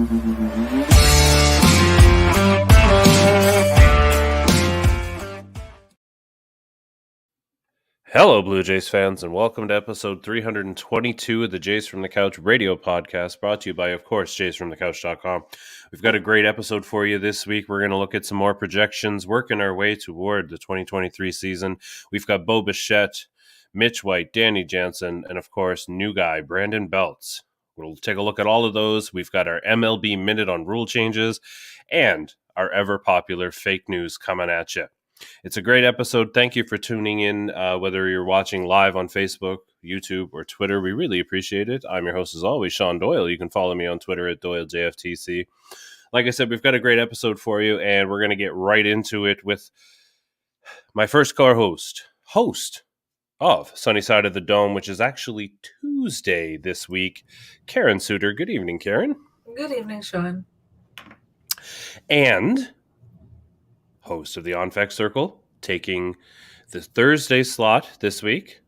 Hello, Blue Jays fans, and welcome to episode 322 of the Jays from the Couch radio podcast, brought to you by, of course, JaysFromTheCouch.com. We've got a great episode for you this week. We're going to look at some more projections, working our way toward the 2023 season. We've got Bo Bichette, Mitch White, Danny Jansen, and, of course, new guy, Brandon Belts. We'll take a look at all of those. We've got our MLB Minute on rule changes and our ever-popular fake news coming at you. It's a great episode. Thank you for tuning in, whether you're watching live on Facebook, YouTube, or Twitter. We really appreciate it. I'm your host, as always, Shaun Doyle. You can follow me on Twitter at Doyle JFtC. Like I said, we've got a great episode for you, and we're going to get right into it with my first co-host, host of Sunny Side of the Dome, which is actually Tuesday this week, Karen Suter. Good evening, Karen. Good evening, Shaun. And host of the On-Fec Circle, taking the Thursday slot this week,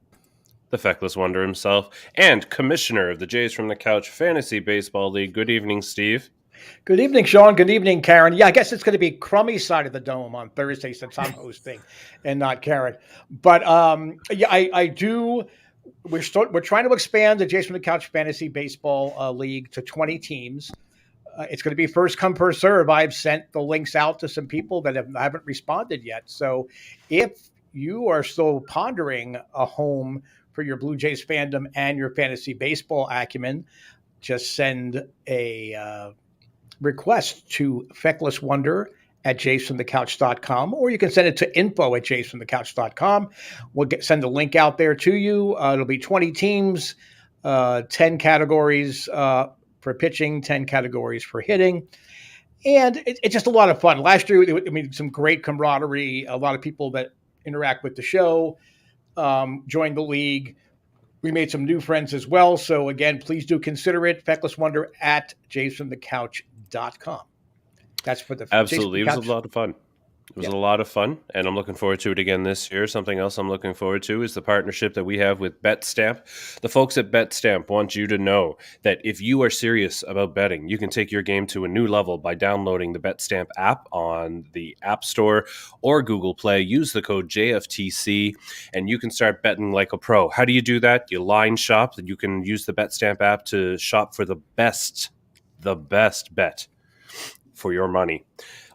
the feckless wonder himself, and commissioner of the Jays from the Couch Fantasy Baseball League. Good evening, Steve. Good evening, Shaun. Good evening, Karen. Yeah, I guess it's going to be crummy side of the dome on Thursday since I'm hosting and not Karen. But yeah, I do. We're trying to expand the Jays from the Couch Fantasy Baseball League to 20 teams. It's going to be first come, first serve. I've sent the links out to some people that haven't responded yet. So if you are still pondering a home for your Blue Jays fandom and your fantasy baseball acumen, just send a request to fecklesswonder@jaysfromthecouch.com, or you can send it to info@jaysfromthecouch.com. We'll send the link out there to you. It'll be 20 teams, 10 categories for pitching, 10 categories for hitting. And it's just a lot of fun. Last year, some great camaraderie. A lot of people that interact with the show joined the league. We made some new friends as well. So again, please do consider it. fecklesswonder@jaysfromthecouch.com. That's for the Absolutely. It was a lot of fun. It was a lot of fun, and I'm looking forward to it again this year. Something else I'm looking forward to is the partnership that we have with BetStamp. The folks at BetStamp want you to know that if you are serious about betting, you can take your game to a new level by downloading the BetStamp app on the App Store or Google Play. Use the code JFTC, and you can start betting like a pro. How do you do that? You line shop. You can use the BetStamp app to shop for the best bet for your money.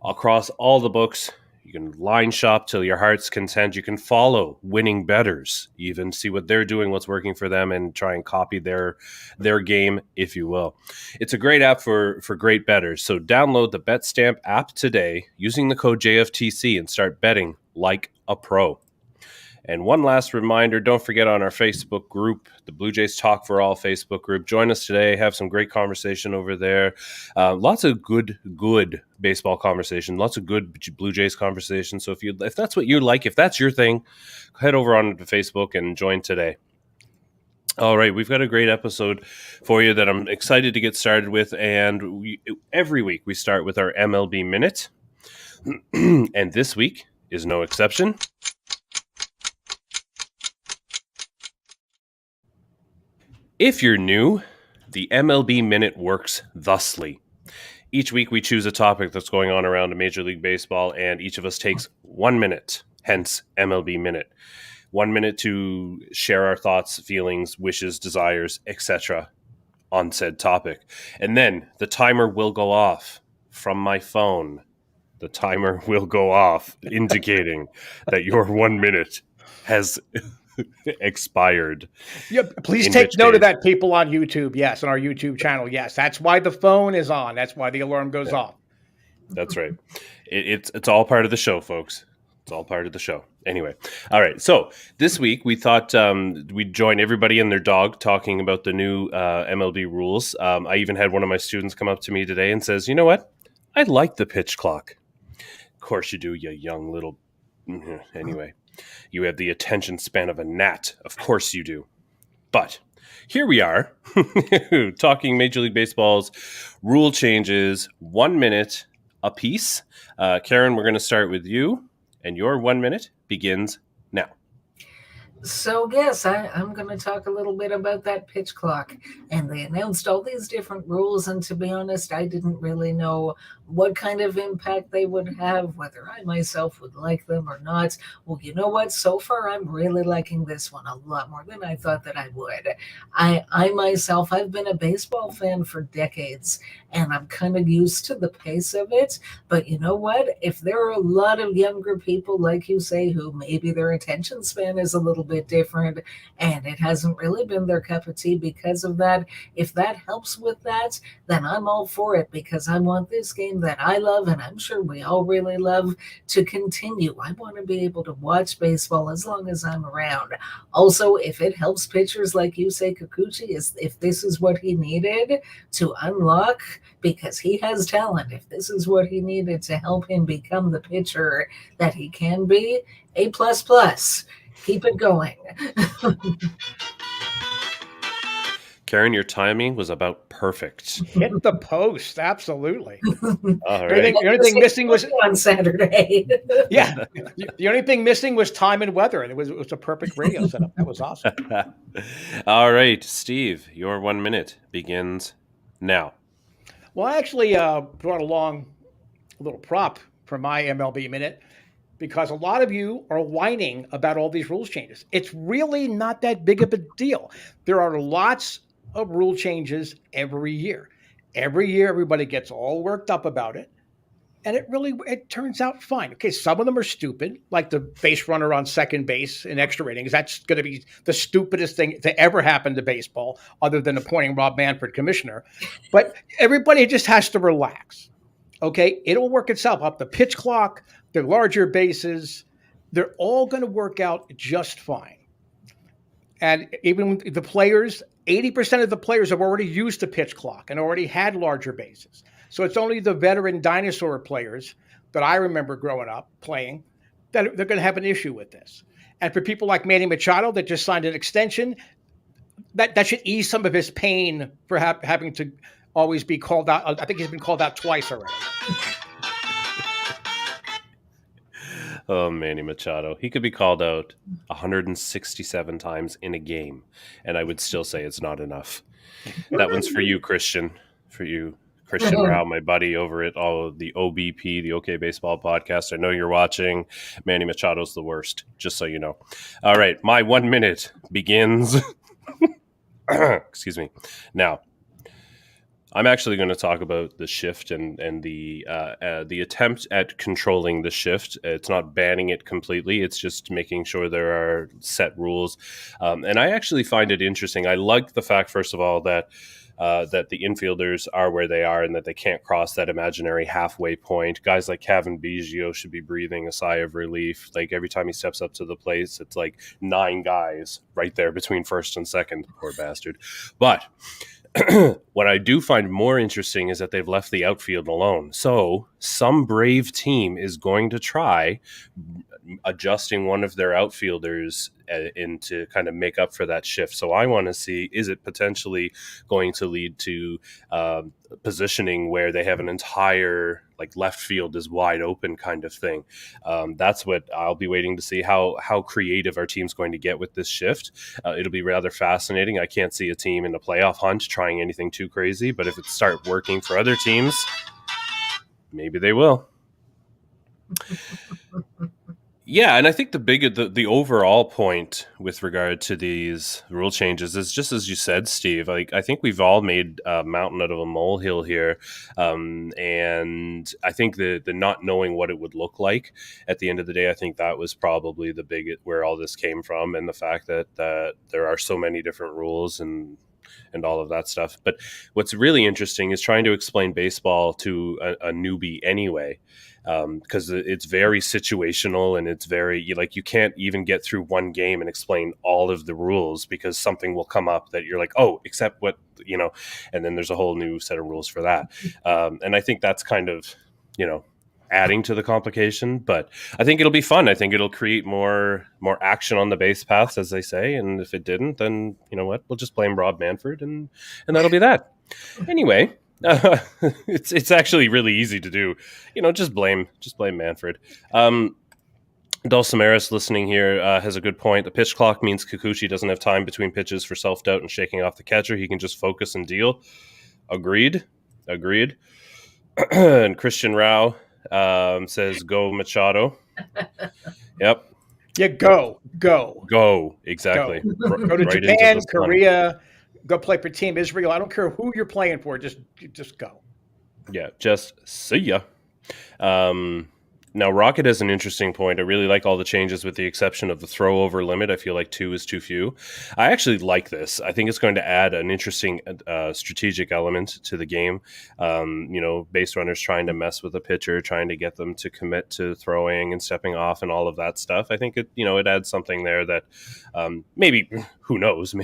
Across all the books, you can line shop till your heart's content. You can follow winning bettors, even see what they're doing, what's working for them, and try and copy their game, if you will. It's a great app for great bettors. So download the BetStamp app today using the code JFTC and start betting like a pro. And one last reminder, don't forget on our Facebook group, the Blue Jays Talk for All Facebook group. Join us today. Have some great conversation over there. Lots of good baseball conversation. Lots of good Blue Jays conversation. So if that's what you like, if that's your thing, head over on to Facebook and join today. All right, we've got a great episode for you that I'm excited to get started with. And every week we start with our MLB Minute. And this week is no exception. If you're new, the MLB Minute works thusly. Each week we choose a topic that's going on around Major League Baseball, and each of us takes 1 minute, hence MLB Minute. 1 minute to share our thoughts, feelings, wishes, desires, etc. on said topic. And then the timer will go off from my phone. The timer will go off, indicating that your 1 minute has expired. Yeah, please take note of that, people on YouTube. Yes, on our YouTube channel. Yes, that's why the phone is on. That's why the alarm goes off. That's right. It's all part of the show, folks. It's all part of the show. Anyway, all right. So this week we thought we'd join everybody and their dog talking about the new MLB rules. I even had one of my students come up to me today and says, "You know what? I like the pitch clock." Of course you do, you young little. Anyway. You have the attention span of a gnat. Of course you do. But here we are talking Major League Baseball's rule changes, 1 minute apiece. Karen, we're going to start with you, and your 1 minute begins now. So yes, I'm going to talk a little bit about that pitch clock. And they announced all these different rules, and to be honest, I didn't really know what kind of impact they would have, whether I myself would like them or not. Well, you know what? So far, I'm really liking this one a lot more than I thought that I would. I myself, I've been a baseball fan for decades, and I'm kind of used to the pace of it. But you know what? If there are a lot of younger people, like you say, who maybe their attention span is a little bit different and it hasn't really been their cup of tea because of that, if that helps with that, then I'm all for it because I want this game that I love and I'm sure we all really love to continue. I want to be able to watch baseball as long as I'm around. Also, if it helps pitchers like you say, Kikuchi, is if this is what he needed to unlock because he has talent. If this is what he needed to help him become the pitcher that he can be, A plus plus. Keep it going. Karen, your timing was about perfect. Hit the post, absolutely. All The only right. thing, the only thing missing was on Saturday. yeah. The only thing missing was time and weather, and it was a perfect radio setup. That was awesome. All right, Steve, your 1 minute begins now. Well, I actually brought along a little prop for my MLB minute because a lot of you are whining about all these rules changes. It's really not that big of a deal. There are lots of rule changes every year. Every year, everybody gets all worked up about it, and it turns out fine. Okay, some of them are stupid, like the base runner on second base in extra innings. That's going to be the stupidest thing to ever happen to baseball, other than appointing Rob Manfred commissioner. But everybody just has to relax. Okay, it'll work itself up. The pitch clock, the larger bases, they're all going to work out just fine. And even the players, 80% of the players have already used the pitch clock and already had larger bases. So it's only the veteran dinosaur players that I remember growing up playing that they're going to have an issue with this. And for people like Manny Machado that just signed an extension, that should ease some of his pain for having to always be called out. I think he's been called out twice already. Oh, Manny Machado. He could be called out 167 times in a game, and I would still say it's not enough. That one's for you, Christian. For you, Christian Rao, my buddy over at the OBP, the OK Baseball podcast. I know you're watching. Manny Machado's the worst, just so you know. All right, my 1 minute begins. Excuse me. Now, I'm actually going to talk about the shift and the attempt at controlling the shift. It's not banning it completely. It's just making sure there are set rules. And I actually find it interesting. I like the fact, first of all, that the infielders are where they are and that they can't cross that imaginary halfway point. Guys like Kevin Biggio should be breathing a sigh of relief. Like every time he steps up to the plate, it's like 9 guys right there between first and second. Poor bastard. But what I do find more interesting is that they've left the outfield alone. So some brave team is going to try adjusting one of their outfielders in to kind of make up for that shift. So I want to see, is it potentially going to lead to positioning where they have an entire like left field is wide open kind of thing. That's what I'll be waiting to see how creative our team's going to get with this shift. It'll be rather fascinating. I can't see a team in the playoff hunt trying anything too crazy, but if it starts working for other teams, maybe they will. Yeah, and I think the overall point with regard to these rule changes is just as you said, Steve. Like I think we've all made a mountain out of a molehill here, and I think the not knowing what it would look like at the end of the day, I think that was probably the big where all this came from, and the fact that there are so many different rules and all of that stuff. But what's really interesting is trying to explain baseball to a newbie anyway. Because it's very situational and it's very like you can't even get through one game and explain all of the rules because something will come up that you're like, oh, except what, and then there's a whole new set of rules for that. And I think that's kind of, adding to the complication, but I think it'll be fun. I think it'll create more action on the base paths, as they say. And if it didn't, then you know what, we'll just blame Rob Manfred and that'll be that. Anyway. It's actually really easy to do, just blame Manfred. Dulcimeris listening here has a good point. The pitch clock means Kikuchi doesn't have time between pitches for self-doubt and shaking off the catcher. He can just focus and deal. Agreed. And Christian Rao says, go Machado. Yep. Yeah, go. Exactly. Go to Right into Japan, the sun. Korea, go play for Team Israel. I don't care who you're playing for. Just go. Yeah, just see ya. Now, Rocket has an interesting point. I really like all the changes with the exception of the throw over limit. I feel like 2 is too few. I actually like this. I think it's going to add an interesting strategic element to the game. Base runners trying to mess with a pitcher, trying to get them to commit to throwing and stepping off and all of that stuff. I think it adds something there that maybe, who knows,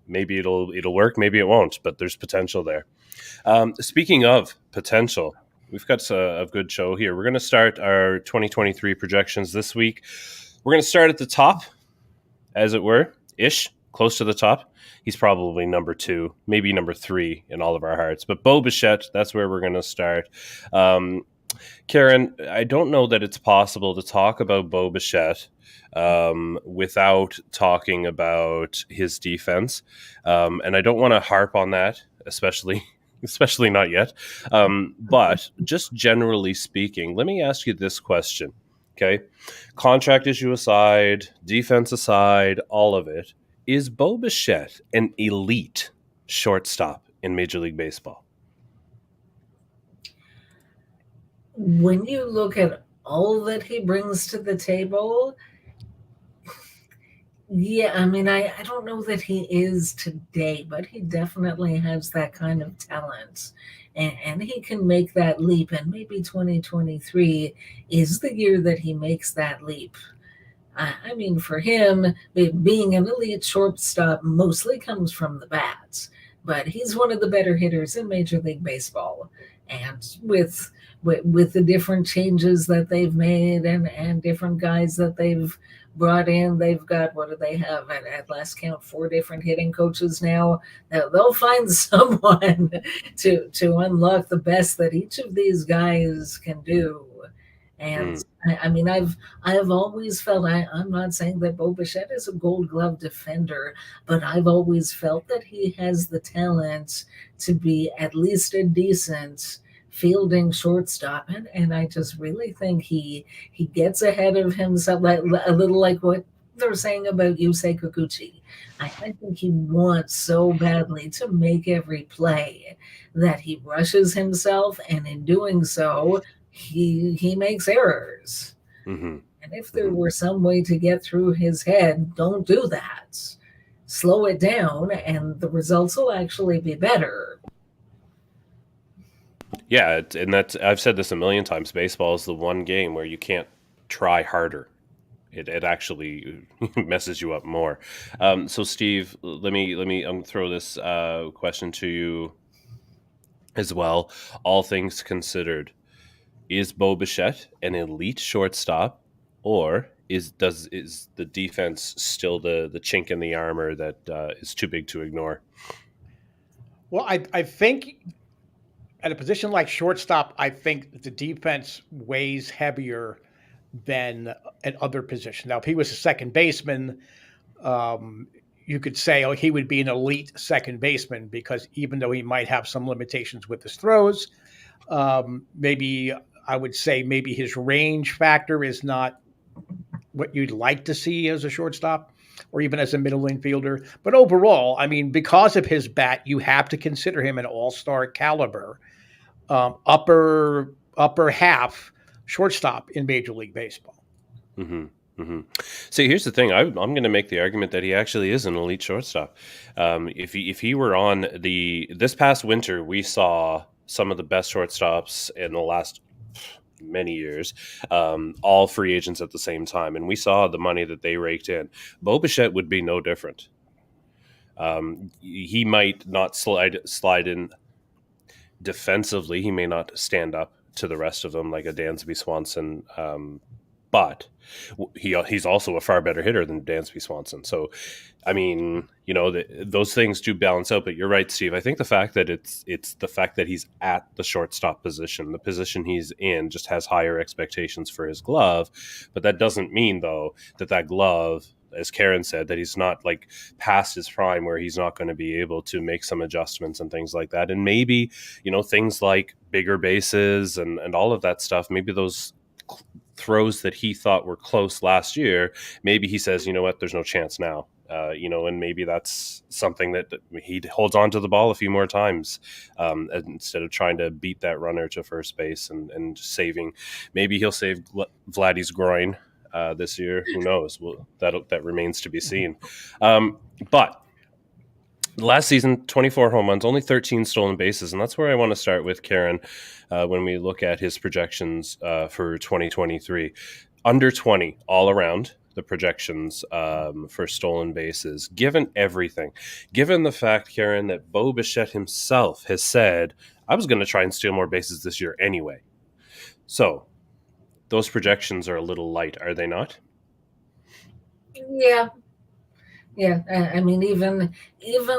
maybe it'll work, maybe it won't, but there's potential there. Speaking of potential, we've got a good show here. We're going to start our 2023 projections this week. We're going to start at the top, as it were, close to the top. He's probably number 2, maybe number 3 in all of our hearts. But Bo Bichette, that's where we're going to start. Karen, I don't know that it's possible to talk about Bo Bichette without talking about his defense. And I don't want to harp on that, especially not yet. But just generally speaking, let me ask you this question, okay? Contract issue aside, defense aside, all of it, is Bo Bichette an elite shortstop in Major League Baseball? When you look at all that he brings to the table, yeah, I mean, I don't know that he is today, but he definitely has that kind of talent. And he can make that leap. And maybe 2023 is the year that he makes that leap. I mean, for him, being an elite shortstop mostly comes from the bats. But he's one of the better hitters in Major League Baseball. And with the different changes that they've made and different guys that they've brought in, they've got, what do they have at last count, 4 different hitting coaches now. They'll find someone to unlock the best that each of these guys can do. And I mean, I've always felt, I'm not saying that Bo Bichette is a Gold Glove defender, but I've always felt that he has the talent to be at least a decent fielding shortstop, and I just really think he gets ahead of himself, like a little like what they're saying about Yusei Kikuchi. I think he wants so badly to make every play that he rushes himself, and in doing so, he makes errors. Mm-hmm. And if there were some way to get through his head, don't do that. Slow it down, and the results will actually be better. Yeah, and I've said this a million times. Baseball is the one game where you can't try harder. It actually messes you up more. So, Steve, let me throw this question to you as well. All things considered, is Bo Bichette an elite shortstop, or is the defense still the chink in the armor that is too big to ignore? Well, I think at a position like shortstop, I think the defense weighs heavier than at other positions. Now, if he was a second baseman, you could say, he would be an elite second baseman, because even though he might have some limitations with his throws, maybe I would say maybe his range factor is not what you'd like to see as a shortstop or even as a middle infielder. But overall, I mean, because of his bat, you have to consider him an all-star caliber, upper half shortstop in Major League Baseball. Mm-hmm. Mm-hmm. See, here's the thing. I'm going to make the argument that he actually is an elite shortstop. If he were on this past winter, we saw some of the best shortstops in the last many years, all free agents at the same time, and we saw the money that they raked in. Bo Bichette would be no different. He might not slide in defensively. He may not stand up to the rest of them like a Dansby Swanson. but he's also a far better hitter than Dansby Swanson. So, I mean, those things do balance out. But you're right, Steve. I think the fact that it's the fact that he's at the shortstop position, the position he's in, just has higher expectations for his glove. But that doesn't mean, though, that glove, as Karen said, that he's not like past his prime where he's not going to be able to make some adjustments and things like that. And maybe, things like bigger bases and all of that stuff, maybe those throws that he thought were close last year, maybe he says, you know what, there's no chance now. And maybe that's something that he holds on to the ball a few more times instead of trying to beat that runner to first base and saving. Maybe he'll save Vladdy's groin this year. Who knows? Well, that remains to be seen. But last season, 24 home runs, only 13 stolen bases, and that's where I want to start with, Karen, when we look at his projections for 2023. Under 20 all around, the projections for stolen bases. Given everything, given the fact, Karen, that Bo Bichette himself has said, I was going to try and steal more bases this year anyway. So those projections are a little light, are they not? Yeah. Yeah, I mean, even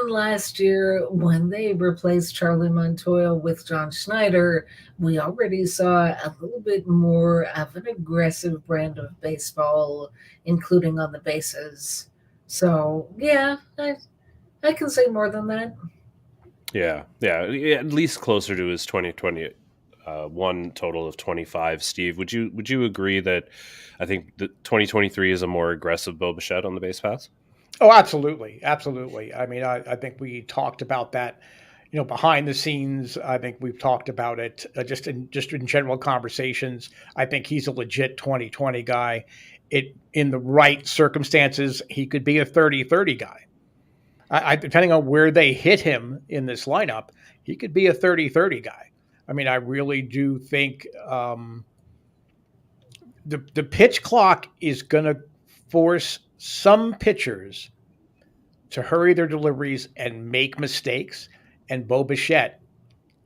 last year when they replaced Charlie Montoya with John Schneider, we already saw a little bit more of an aggressive brand of baseball, including on the bases. So, yeah, I can say more than that. Yeah, at least closer to his 2020 one total of 25. Steve, would you agree that I think the 2023 is a more aggressive Bo Bichette on the base paths? Oh, absolutely. Absolutely. I mean, I think we talked about that, behind the scenes. I think we've talked about it just in general conversations. I think he's a legit 2020 guy. In the right circumstances, he could be a 30-30 guy. I depending on where they hit him in this lineup, he could be a 30-30 guy. I mean, I really do think the pitch clock is going to force some pitchers to hurry their deliveries and make mistakes, and Bo Bichette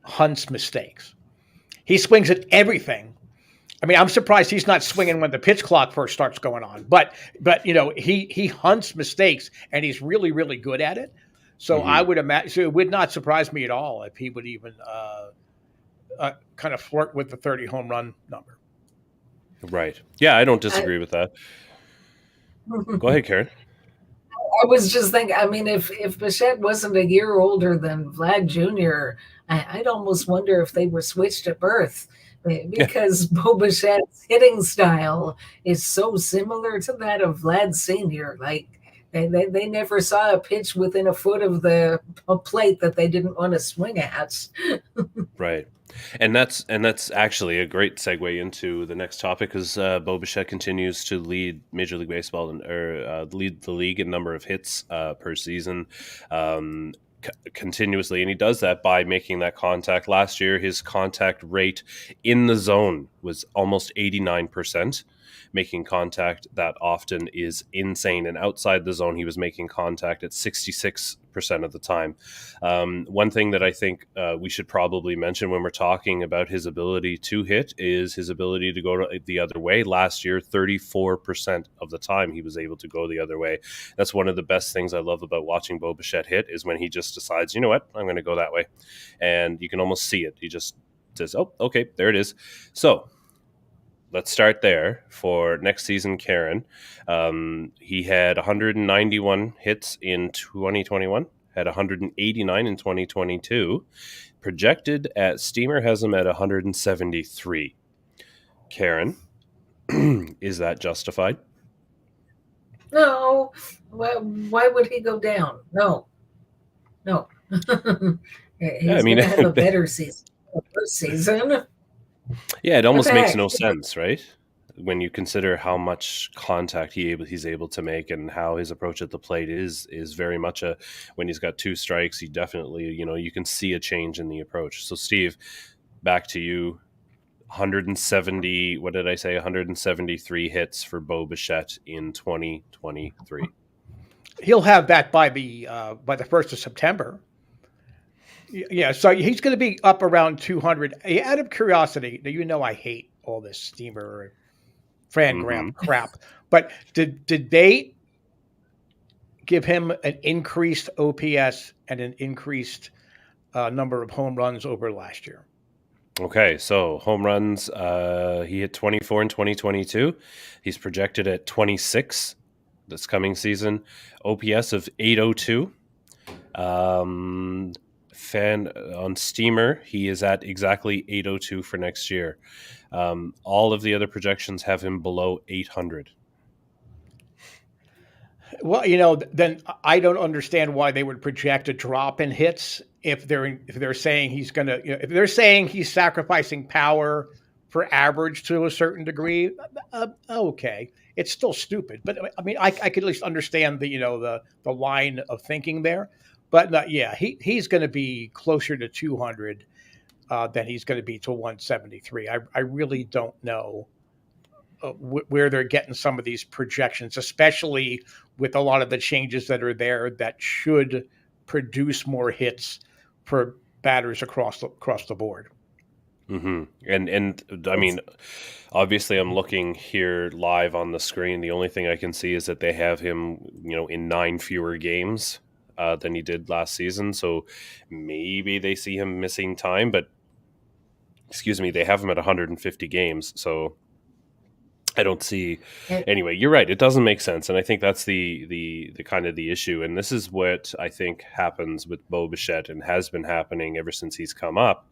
hunts mistakes. He swings at everything. I mean, I'm surprised he's not swinging when the pitch clock first starts going on. But he hunts mistakes, and he's really, really good at it. So I would imagine. So it would not surprise me at all if he would even kind of flirt with the 30 home run number. Right. Yeah, I don't disagree with that. Go ahead, Karen. I was just thinking, I mean, if Bichette wasn't a year older than Vlad Jr., I'd almost wonder if they were switched at birth, because Bo Bichette's hitting style is so similar to that of Vlad Sr. Like, they never saw a pitch within a foot of the plate that they didn't want to swing at. Right. And that's actually a great segue into the next topic, because Bo Bichette continues to lead Major League Baseball lead the league in number of hits per season continuously, and he does that by making that contact. Last year, his contact rate in the zone was almost 89%. Making contact that often is insane, and outside the zone, he was making contact at 66% of the time. One thing that I think we should probably mention when we're talking about his ability to hit is his ability to go the other way. Last year, 34% of the time he was able to go the other way. That's one of the best things I love about watching Bo Bichette hit, is when he just decides, you know what, I'm going to go that way. And you can almost see it. He just says, oh, okay, there it is. So let's start there for next season, Karen. He had 191 hits in 2021, had 189 in 2022. Projected at Steamer has him at 173. Karen, is that justified? No. Why would he go down? No. He's going to have a better season. First season. Yeah, it almost makes no sense, right? When you consider how much contact he's able to make, and how his approach at the plate is very much when he's got two strikes, he definitely, you can see a change in the approach. So Steve, back to you. 170, what did I say? 173 hits for Bo Bichette in 2023. He'll have that by the 1st of September. Yeah, so he's going to be up around 200. Out of curiosity, I hate all this Steamer Fangraph crap. But did they give him an increased OPS and an increased number of home runs over last year? Okay, so home runs, he hit 24 in 2022. He's projected at 26 this coming season. OPS of 802. On Steamer, he is at exactly 802 for next year. All of the other projections have him below 800. Well, then I don't understand why they would project a drop in hits if they're saying he's going to, if they're saying he's sacrificing power for average to a certain degree. Okay, it's still stupid, but I mean, I could at least understand the line of thinking there. But yeah, he's going to be closer to 200 than he's going to be to 173. I really don't know where they're getting some of these projections, especially with a lot of the changes that are there that should produce more hits for batters across the board. Mm-hmm. And I mean, obviously, I'm looking here live on the screen. The only thing I can see is that they have him, in 9 fewer games than he did last season. So maybe they see him missing time, but excuse me, they have him at 150 games. So I don't see. Anyway, you're right. It doesn't make sense, and I think that's the kind of the issue. And this is what I think happens with Bo Bichette, and has been happening ever since he's come up.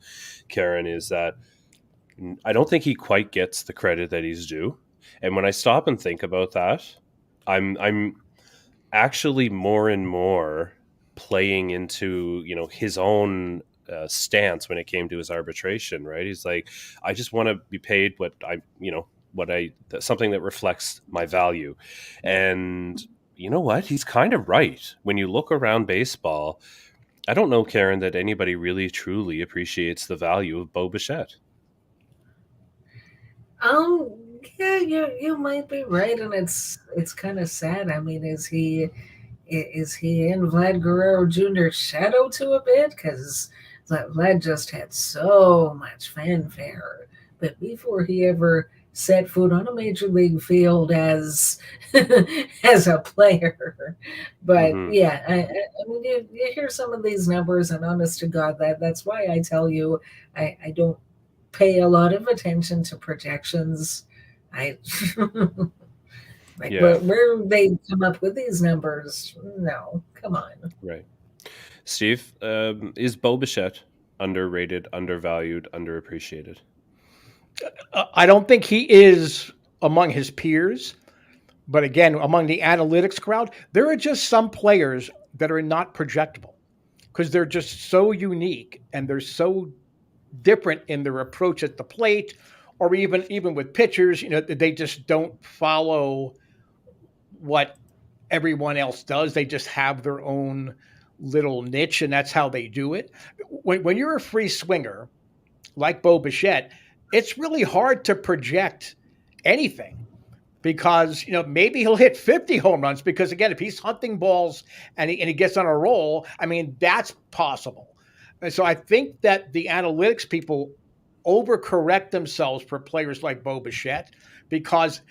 Karen, is that I don't think he quite gets the credit that he's due. And when I stop and think about that, I'm actually more and more playing into his own stance when it came to his arbitration. Right? He's like, I just want to be paid what something that reflects my value. And you know what? He's kind of right. When you look around baseball, I don't know, Karen, that anybody really truly appreciates the value of Bo Bichette. Yeah, you might be right, and it's kind of sad. I mean, is he in Vlad Guerrero Jr.'s shadow to a bit? Because Vlad just had so much fanfare, but before he ever set foot on a major league field as as a player. But yeah, I mean, you hear some of these numbers, and honest to God, that's why I tell you I don't pay a lot of attention to projections. Where they come up with these numbers? No, come on. Right, Steve, is Bo Bichette underrated, undervalued, underappreciated? I don't think he is among his peers, but again, among the analytics crowd, there are just some players that are not projectable because they're just so unique and they're so different in their approach at the plate, or even with pitchers, they just don't follow what everyone else does. They just have their own little niche, and that's how they do it. When you're a free swinger like Bo Bichette, it's really hard to project anything because, maybe he'll hit 50 home runs because, again, if he's hunting balls and he gets on a roll, I mean, that's possible. And so I think that the analytics people overcorrect themselves for players like Bo Bichette because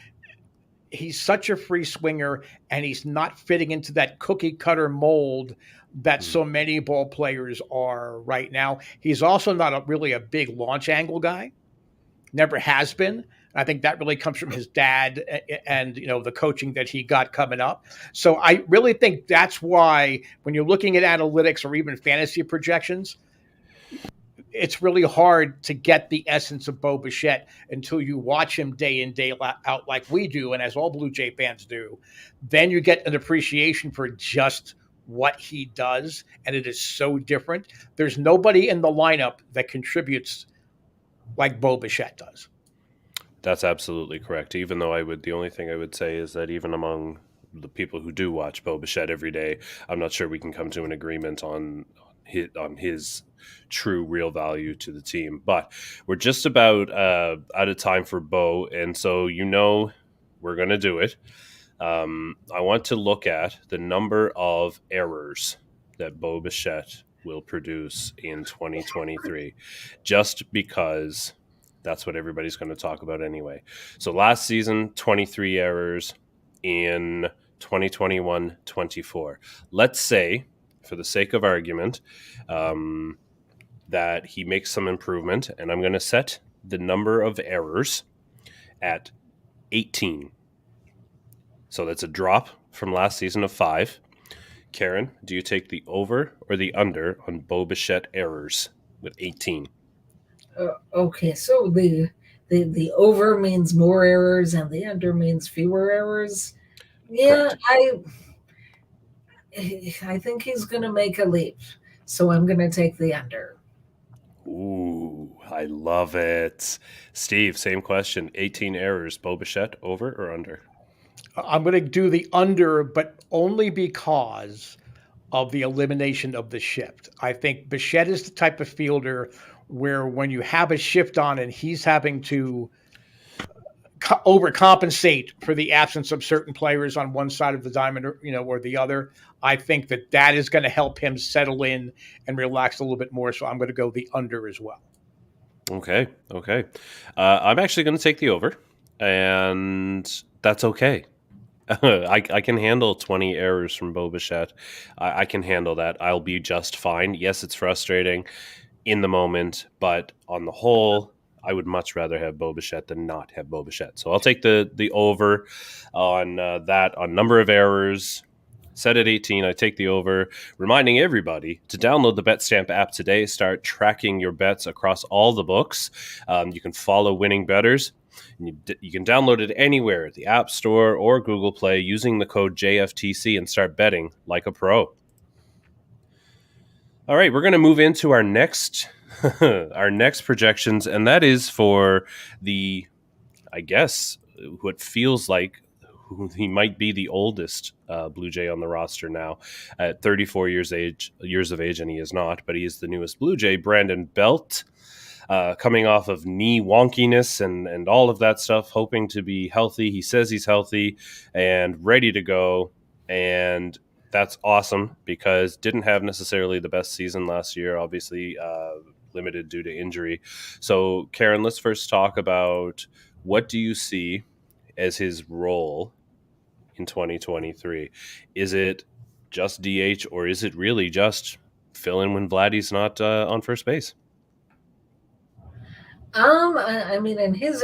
he's such a free swinger and he's not fitting into that cookie cutter mold that so many ball players are right now. He's also not really a big launch angle guy. Never has been. I think that really comes from his dad and the coaching that he got coming up. So I really think that's why when you're looking at analytics or even fantasy projections, it's really hard to get the essence of Bo Bichette until you watch him day in, day out like we do, and as all Blue Jay fans do. Then you get an appreciation for just what he does, and it is so different. There's nobody in the lineup that contributes like Bo Bichette does. That's absolutely correct. Even though the only thing I would say is that even among the people who do watch Bo Bichette every day, I'm not sure we can come to an agreement on his true real value to the team. But we're just about out of time for Bo, and so we're going to do it. I want to look at the number of errors that Bo Bichette will produce in 2023, just because That's what everybody's going to talk about anyway. So last season, 23 errors in 2021-24. Let's say, for the sake of argument, that he makes some improvement, and I'm going to set the number of errors at 18. So that's a drop from last season of 5. Karen, do you take the over or the under on Bo Bichette errors with 18? Okay, so the over means more errors and the under means fewer errors. Yeah, Correct. I think he's going to make a leap, so I'm going to take the under. Ooh, I love it. Steve, same question. 18 errors. Bo Bichette, over or under? I'm going to do the under, but only because of the elimination of the shift. I think Bichette is the type of fielder where when you have a shift on and he's having to overcompensate for the absence of certain players on one side of the diamond, or the other, I think that is going to help him settle in and relax a little bit more. So I'm going to go the under as well. Okay. I'm actually going to take the over, and that's okay. I can handle 20 errors from Bo Bichette. I can handle that. I'll be just fine. Yes, it's frustrating in the moment, but on the whole, I would much rather have Bo Bichette than not have Bo Bichette. So I'll take the over on that, on number of errors. Set at 18. I take the over, reminding everybody to download the BetStamp app today. Start tracking your bets across all the books. You can follow winning bettors. You can download it anywhere, the App Store or Google Play, using the code JFTC and start betting like a pro. All right, we're going to move into our next projections, and that is for the, I guess, what feels like he might be the oldest Blue Jay on the roster now at 34 years of age, and he is not, but he is the newest Blue Jay, Brandon Belt. Coming off of knee wonkiness and all of that stuff, hoping to be healthy. He says he's healthy and ready to go, and that's awesome because didn't have necessarily the best season last year, obviously limited due to injury. So, Karen, let's first talk about what do you see as his role in 2023? Is it just DH, or is it really just fill in when Vladdy's not on first base? I mean, in his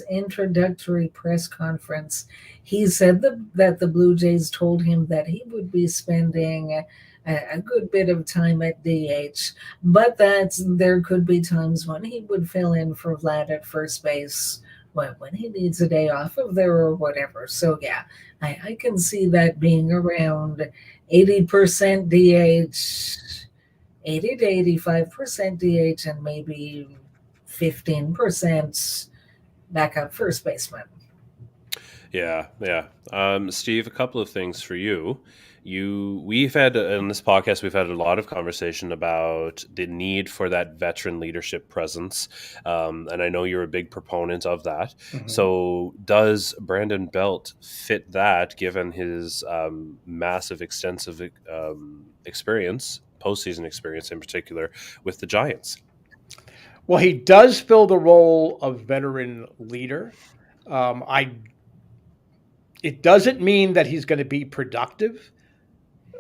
introductory press conference, he said that the Blue Jays told him that he would be spending a good bit of time at DH, but that there could be times when he would fill in for Vlad at first base when he needs a day off of there or whatever. So yeah, I can see that being around 80% DH, 80 to 85% DH, and maybe 15% backup first baseman. Yeah. Steve, a couple of things for you. We've had in this podcast, we've had a lot of conversation about the need for that veteran leadership presence, and I know you're a big proponent of that. Mm-hmm. So, does Brandon Belt fit that, given his massive, extensive experience, postseason experience in particular, with the Giants? Well, he does fill the role of veteran leader. It doesn't mean that he's going to be productive.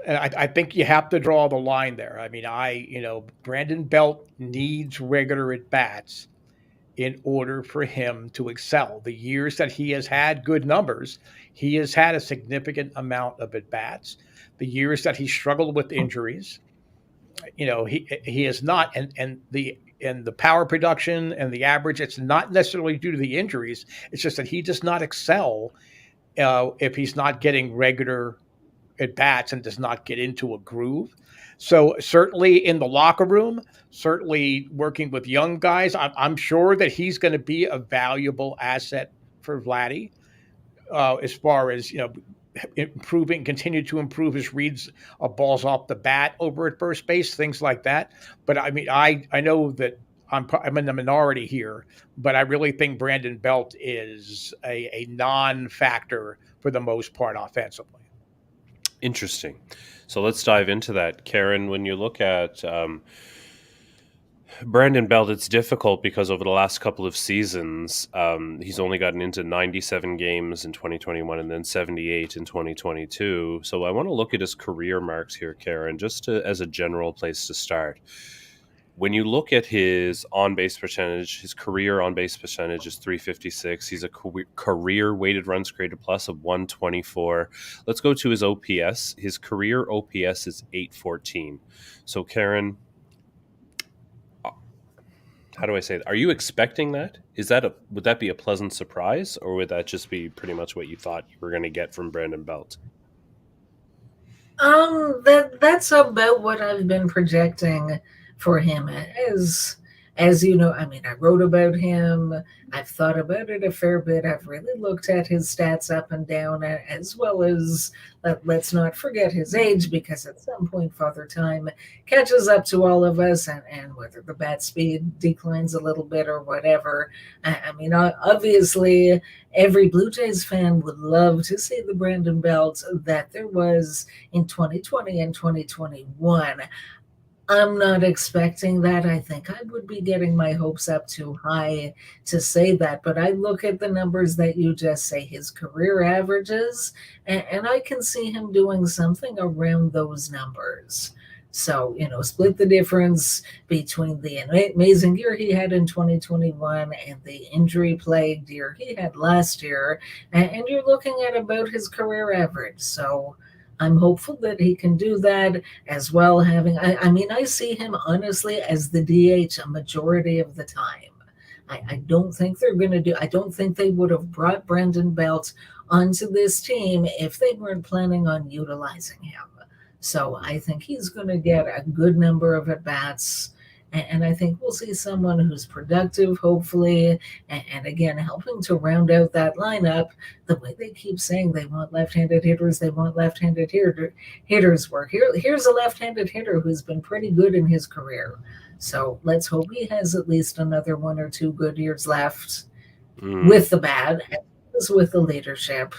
And I think you have to draw the line there. I mean, Brandon Belt needs regular at-bats in order for him to excel. The years that he has had good numbers, he has had a significant amount of at-bats. The years that he struggled with injuries, he has not. And the power production and the average, it's not necessarily due to the injuries. It's just that he does not excel if he's not getting regular at-bats and does not get into a groove. So certainly in the locker room, certainly working with young guys, I'm sure that he's going to be a valuable asset for Vladdy as far as, continue to improve his reads of balls off the bat over at first base, things like that. But I mean, I know that I'm in the minority here, but I really think Brandon Belt is a non-factor for the most part offensively. Interesting. So let's dive into that. Karen, when you look at Brandon Belt, it's difficult because over the last couple of seasons, he's only gotten into 97 games in 2021 and then 78 in 2022. So I want to look at his career marks here, Karen, as a general place to start. When you look at his on-base percentage, his career on-base percentage is .356. He's a career weighted runs created plus of 124. Let's go to his OPS. His career OPS is 814. So, Karen, how do I say that? Are you expecting that? Would that be a pleasant surprise, or would that just be pretty much what you thought you were going to get from Brandon Belt? That's about what I've been projecting for him. As you know, I mean, I wrote about him. I've thought about it a fair bit. I've really looked at his stats up and down, as well as let's not forget his age, because at some point, Father Time catches up to all of us, and whether the bat speed declines a little bit or whatever. I mean, obviously, every Blue Jays fan would love to see the Brandon Belt that there was in 2020 and 2021. I'm not expecting that. I think I would be getting my hopes up too high to say that. But I look at the numbers that you just say, his career averages, and I can see him doing something around those numbers. So, split the difference between the amazing year he had in 2021 and the injury plagued year he had last year. And you're looking at about his career average. So, I'm hopeful that he can do that as well. I mean, I see him honestly as the DH a majority of the time. I don't think I don't think they would have brought Brandon Belt onto this team if they weren't planning on utilizing him. So I think he's going to get a good number of at-bats. And I think we'll see someone who's productive, hopefully, and again, helping to round out that lineup the way they keep saying they want left-handed hitters, they want left-handed hitters work. Here's a left-handed hitter who's been pretty good in his career. So let's hope he has at least another 1 or 2 good years left with the bat, as with the leadership.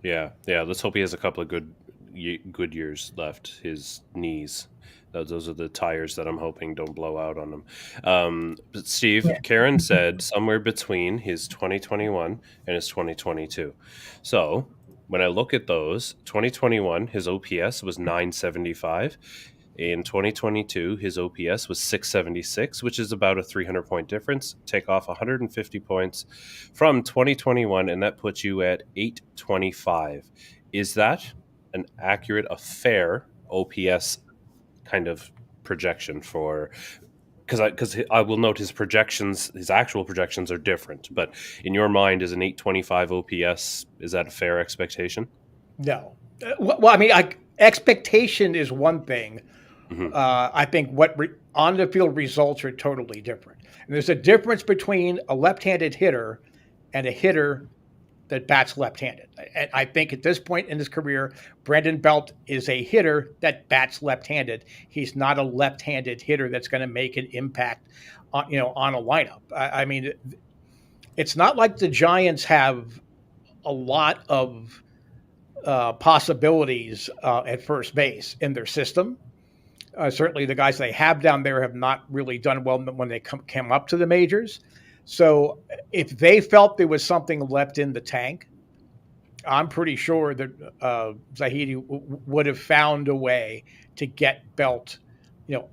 Yeah. Let's hope he has a couple of good years left. His knees. Those are the tires that I'm hoping don't blow out on him. But Steve, yeah. Karen said somewhere between his 2021 and his 2022. So when I look at those, 2021, his OPS was 975. In 2022, his OPS was 676, which is about a 300-point difference. Take off 150 points from 2021, and that puts you at 825. Is that an accurate, a fair OPS kind of projection for, because I will note his actual projections are different, but in your mind, is an 825 OPS, is that a fair expectation? No. Well, I mean, expectation is one thing. Mm-hmm. I think what on the field results are totally different. And there's a difference between a left-handed hitter and a hitter that bats left-handed. And I think at this point in his career, Brandon Belt is a hitter that bats left-handed. He's not a left-handed hitter that's going to make an impact on a lineup. I mean, it's not like the Giants have a lot of possibilities at first base in their system. Certainly the guys they have down there have not really done well when they came up to the majors. So if they felt there was something left in the tank, I'm pretty sure that Zahidi would have found a way to get Belt,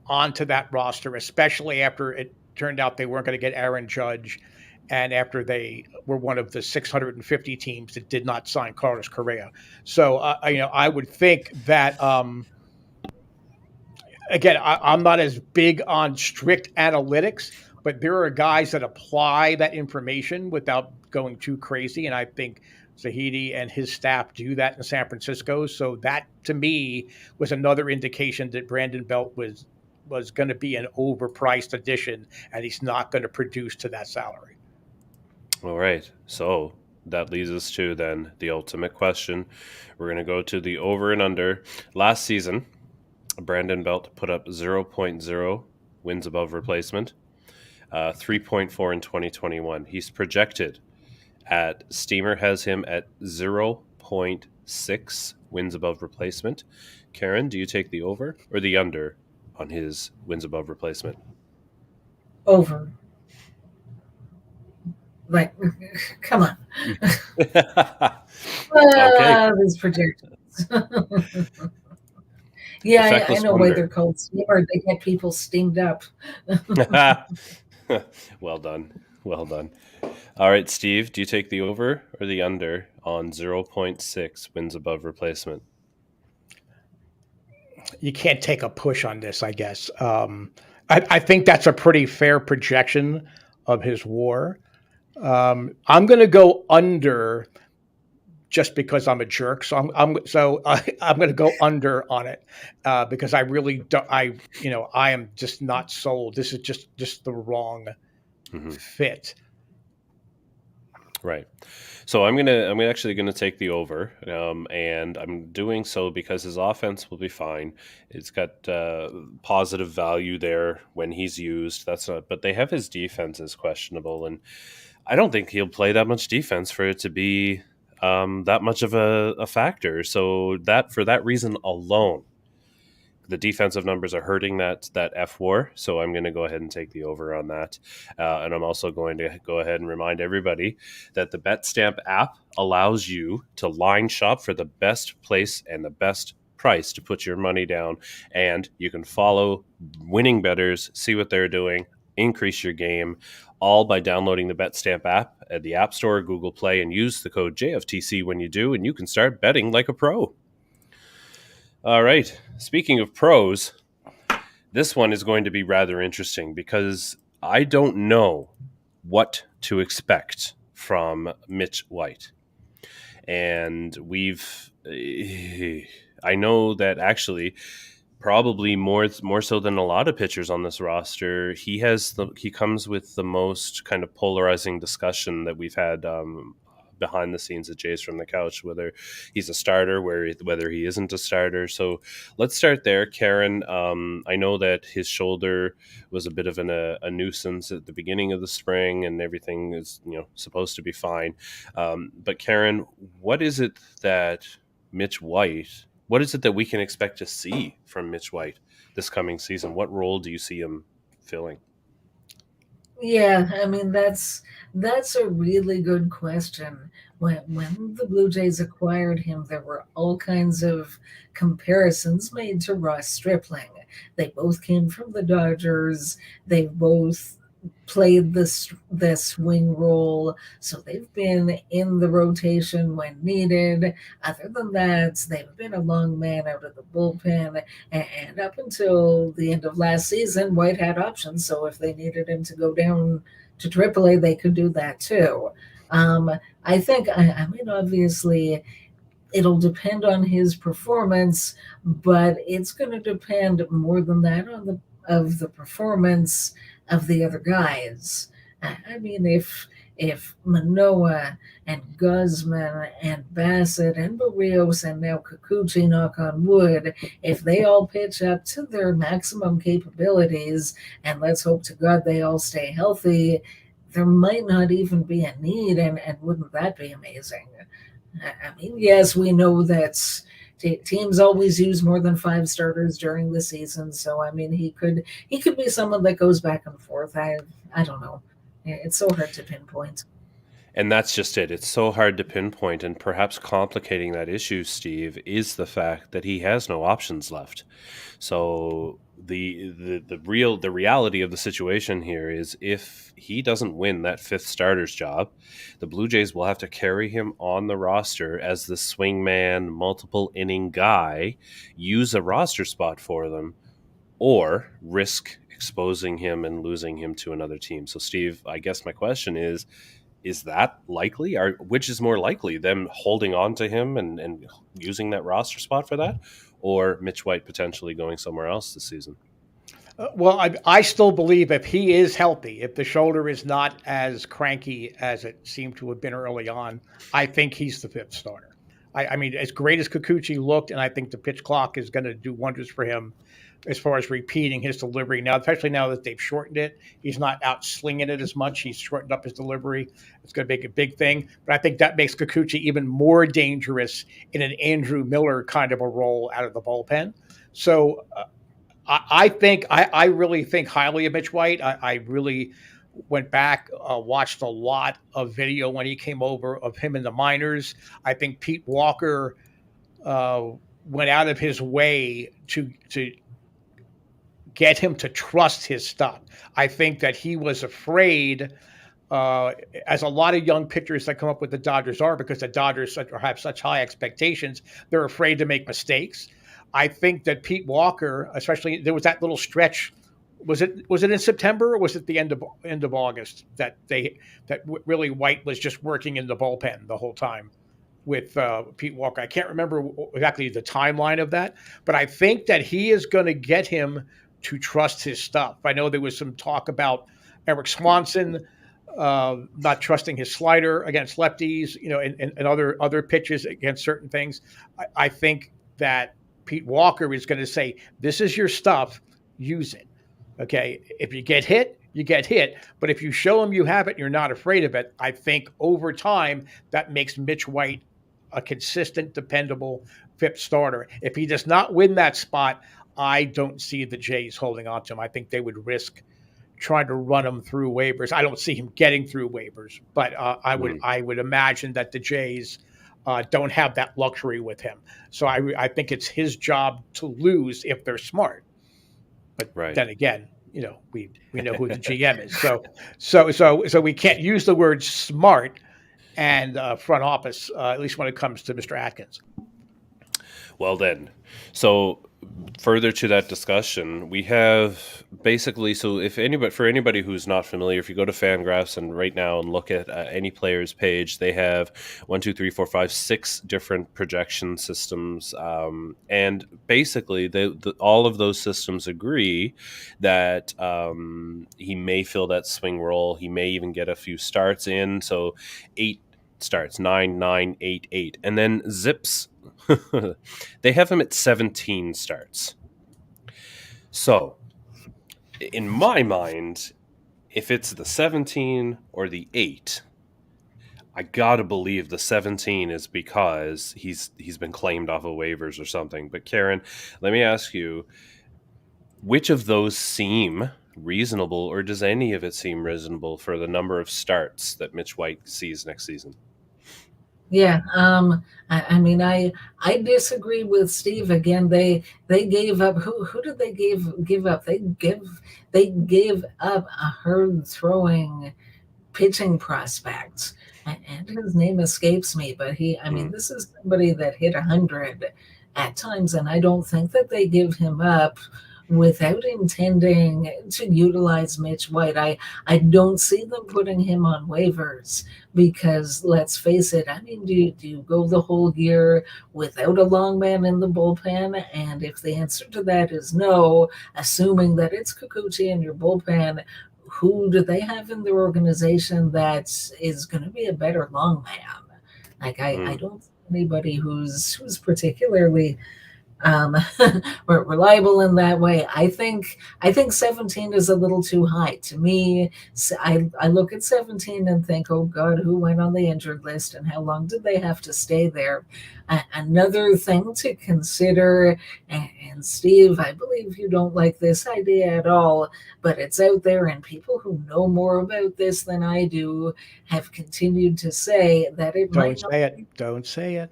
onto that roster, especially after it turned out they weren't going to get Aaron Judge, and after they were one of the 650 teams that did not sign Carlos Correa. So I would think that. Again, I'm not as big on strict analytics, but there are guys that apply that information without going too crazy. And I think Zahidi and his staff do that in San Francisco. So that, to me, was another indication that Brandon Belt was going to be an overpriced addition, and he's not going to produce to that salary. All right. So that leads us to then the ultimate question. We're going to go to the over and under. Last season, Brandon Belt put up 0.0 wins above replacement, 3.4 in 2021. He's projected Steamer has him at 0.6 wins above replacement. Karen, do you take the over or the under on his wins above replacement? Over. Like, come on. Okay. These projections. Yeah, The I feckless know why they're wonder. called steamer. They get people steamed up. Well done. Well done. All right, Steve, do you take the over or the under on 0.6 wins above replacement? You can't take a push on this, I guess. I think that's a pretty fair projection of his WAR. I'm going to go under just because I'm a jerk. So I'm going to go under on it because I really don't. I am just not sold. This is just the wrong Mm-hmm. fit. Right. So I'm actually gonna take the over, and I'm doing so because his offense will be fine. It's got positive value there when he's used. That's not, but they have his defense is questionable, and I don't think he'll play that much defense for it to be that much of a factor. So that for that reason alone, the defensive numbers are hurting that F WAR. So I'm going to go ahead and take the over on that. And I'm also going to go ahead and remind everybody that the BetStamp app allows you to line shop for the best place and the best price to put your money down. And you can follow winning bettors, see what they're doing, increase your game, all by downloading the BetStamp app at the App Store or Google Play and use the code JFTC when you do, and you can start betting like a pro. All right. Speaking of pros, this one is going to be rather interesting because I don't know what to expect from Mitch White. And I know that actually probably more so than a lot of pitchers on this roster, he comes with the most kind of polarizing discussion that we've had behind the scenes at Jays from the Couch, whether he's a starter, whether he isn't a starter. So let's start there. Karen, I know that his shoulder was a bit of a nuisance at the beginning of the spring, and everything is supposed to be fine. But Karen, what is it that we can expect to see from Mitch White this coming season? What role do you see him filling? Yeah, I mean that's a really good question. When the Blue Jays acquired him, there were all kinds of comparisons made to Ross Stripling. They both came from the Dodgers. They both played the swing role, so they've been in the rotation when needed. Other than that, they've been a long man out of the bullpen, and up until the end of last season, White had options. So if they needed him to go down to AAA, they could do that too. Um, I think, I mean, obviously, it'll depend on his performance, but it's going to depend more than that on the performance of the other guys. I mean, if Manoa and Guzman and Bassett and Barrios and now Kikuchi, knock on wood, if they all pitch up to their maximum capabilities, and let's hope to God they all stay healthy, there might not even be a need, and wouldn't that be amazing? I mean, yes, we know that teams always use more than five starters during the season. So I mean, he could be someone that goes back and forth. I don't know. It's so hard to pinpoint. And that's just it. It's so hard to pinpoint, and perhaps complicating that issue, Steve, is the fact that he has no options left. So the reality of the situation here is if he doesn't win that fifth starter's job, the Blue Jays will have to carry him on the roster as the swingman, multiple inning guy, use a roster spot for them, or risk exposing him and losing him to another team. So, Steve, I guess my question is that likely? Or which is more likely, them holding on to him and using that roster spot for that, or Mitch White potentially going somewhere else this season? Well, I still believe if he is healthy, if the shoulder is not as cranky as it seemed to have been early on, I think he's the fifth starter. I mean, as great as Kikuchi looked, and I think the pitch clock is going to do wonders for him as far as repeating his delivery now, especially now that they've shortened it. He's not out slinging it as much. He's shortened up his delivery. It's going to make a big thing. But I think that makes Kikuchi even more dangerous in an Andrew Miller kind of a role out of the bullpen. So I really think highly of Mitch White. I really went back, watched a lot of video when he came over of him in the minors. I think Pete Walker uh, went out of his way to get him to trust his stuff. I think that he was afraid, uh, as a lot of young pitchers that come up with the Dodgers are, because the Dodgers have such high expectations, they're afraid to make mistakes. I think that Pete Walker, especially, there was that little stretch. Was it in September, or was it the end of August that really White was just working in the bullpen the whole time with Pete Walker? I can't remember exactly the timeline of that, but I think that he is going to get him to trust his stuff. I know there was some talk about Eric Swanson not trusting his slider against lefties, and other pitches against certain things. I think that Pete Walker is going to say, "This is your stuff. Use it." Okay. If you get hit, you get hit. But if you show them you have it and you're not afraid of it, I think over time that makes Mitch White a consistent, dependable fifth starter. If he does not win that spot, I don't see the Jays holding on to him. I think they would risk trying to run him through waivers. I don't see him getting through waivers, but I would imagine that the Jays don't have that luxury with him. So I think it's his job to lose if they're smart. But then again, we know who the GM is. So we can't use the word smart and front office, at least when it comes to Mr. Atkins. Well then, so further to that discussion, we have basically, so for anybody who's not familiar, if you go to Fangraphs and right now and look at any player's page, they have 1, 2, 3, 4, 5, 6 different projection systems, and basically all of those systems agree that he may fill that swing role. He may even get a few starts in. So 8 starts, 9, 9, 8, 8, and then Zips. They have him at 17 starts. So, in my mind, if it's the 17 or the 8, I gotta believe the 17 is because he's been claimed off of waivers or something. But Karen, let me ask you, which of those seem reasonable, or does any of it seem reasonable for the number of starts that Mitch White sees next season? Yeah, I mean, I disagree with Steve again. They gave up. Who did they give up? They gave up a hard throwing pitching prospect, and his name escapes me. But I mean, this is somebody that hit 100 at times, and I don't think that they give him up without intending to utilize Mitch White. I don't see them putting him on waivers because let's face it, I mean, do you go the whole year without a long man in the bullpen? And if the answer to that is no, assuming that it's Kikuchi in your bullpen, who do they have in their organization that is going to be a better long man? Like I don't see anybody who's particularly reliable in that way. I think 17 is a little too high to me. I look at 17 and think, oh God, who went on the injured list and how long did they have to stay there? Another thing to consider, and Steve, I believe you don't like this idea at all, but it's out there, and people who know more about this than I do have continued to say that it might not. Don't say it.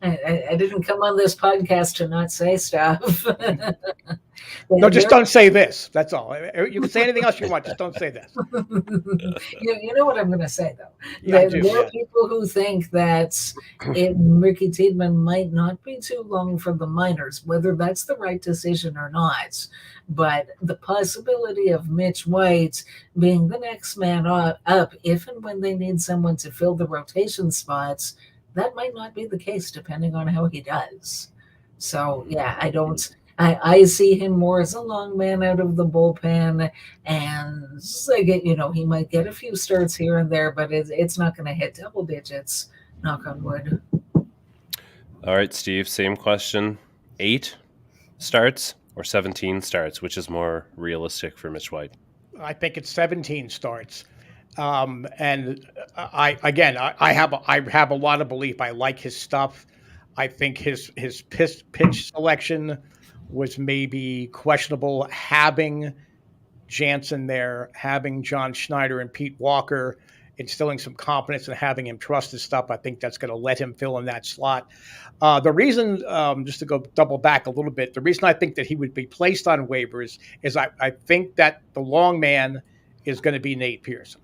I didn't come on this podcast to not say stuff. No, just don't say this. That's all. You can say anything else you want. Just don't say this. You know what I'm going to say, though. Yeah, there are people who think that Ricky Tiedemann might not be too long for the minors, whether that's the right decision or not. But the possibility of Mitch White being the next man up, if and when they need someone to fill the rotation spots, that might not be the case depending on how he does. So, yeah, I see him more as a long man out of the bullpen, and he might get a few starts here and there, but it's not going to hit double digits, knock on wood. All right, Steve, same question. 8 starts or 17 starts, which is more realistic for Mitch White? I think it's 17 starts. And I have a lot of belief. I like his stuff. I think his pitch selection was maybe questionable. Having Jansen there, having John Schneider and Pete Walker, instilling some confidence and having him trust his stuff, I think that's going to let him fill in that slot. The reason, just to go double back a little bit, the reason I think that he would be placed on waivers is I think that the long man is going to be Nate Pearson.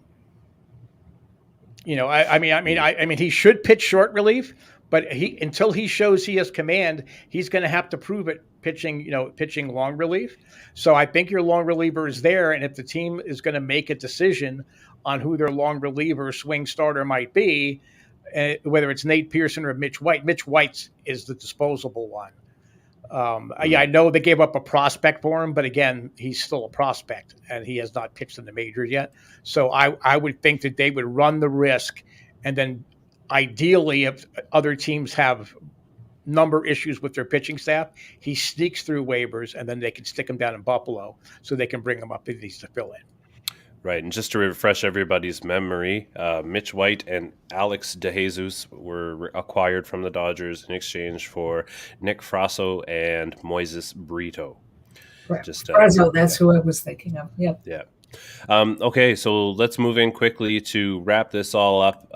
I mean, he should pitch short relief, but until he shows he has command, he's going to have to prove it pitching long relief. So I think your long reliever is there, and if the team is going to make a decision on who their long reliever swing starter might be, whether it's Nate Pearson or Mitch White is the disposable one. I know they gave up a prospect for him, but again, he's still a prospect and he has not pitched in the majors yet. So I would think that they would run the risk, and then ideally, if other teams have number issues with their pitching staff, he sneaks through waivers, and then they can stick him down in Buffalo so they can bring him up if he needs to fill in. Right, and just to refresh everybody's memory, Mitch White and Alex DeJesus were acquired from the Dodgers in exchange for Nick Frasso and Moises Brito. Right. Frasso, that's who I was thinking of. Yep. Yeah. Okay, so let's move in quickly to wrap this all up.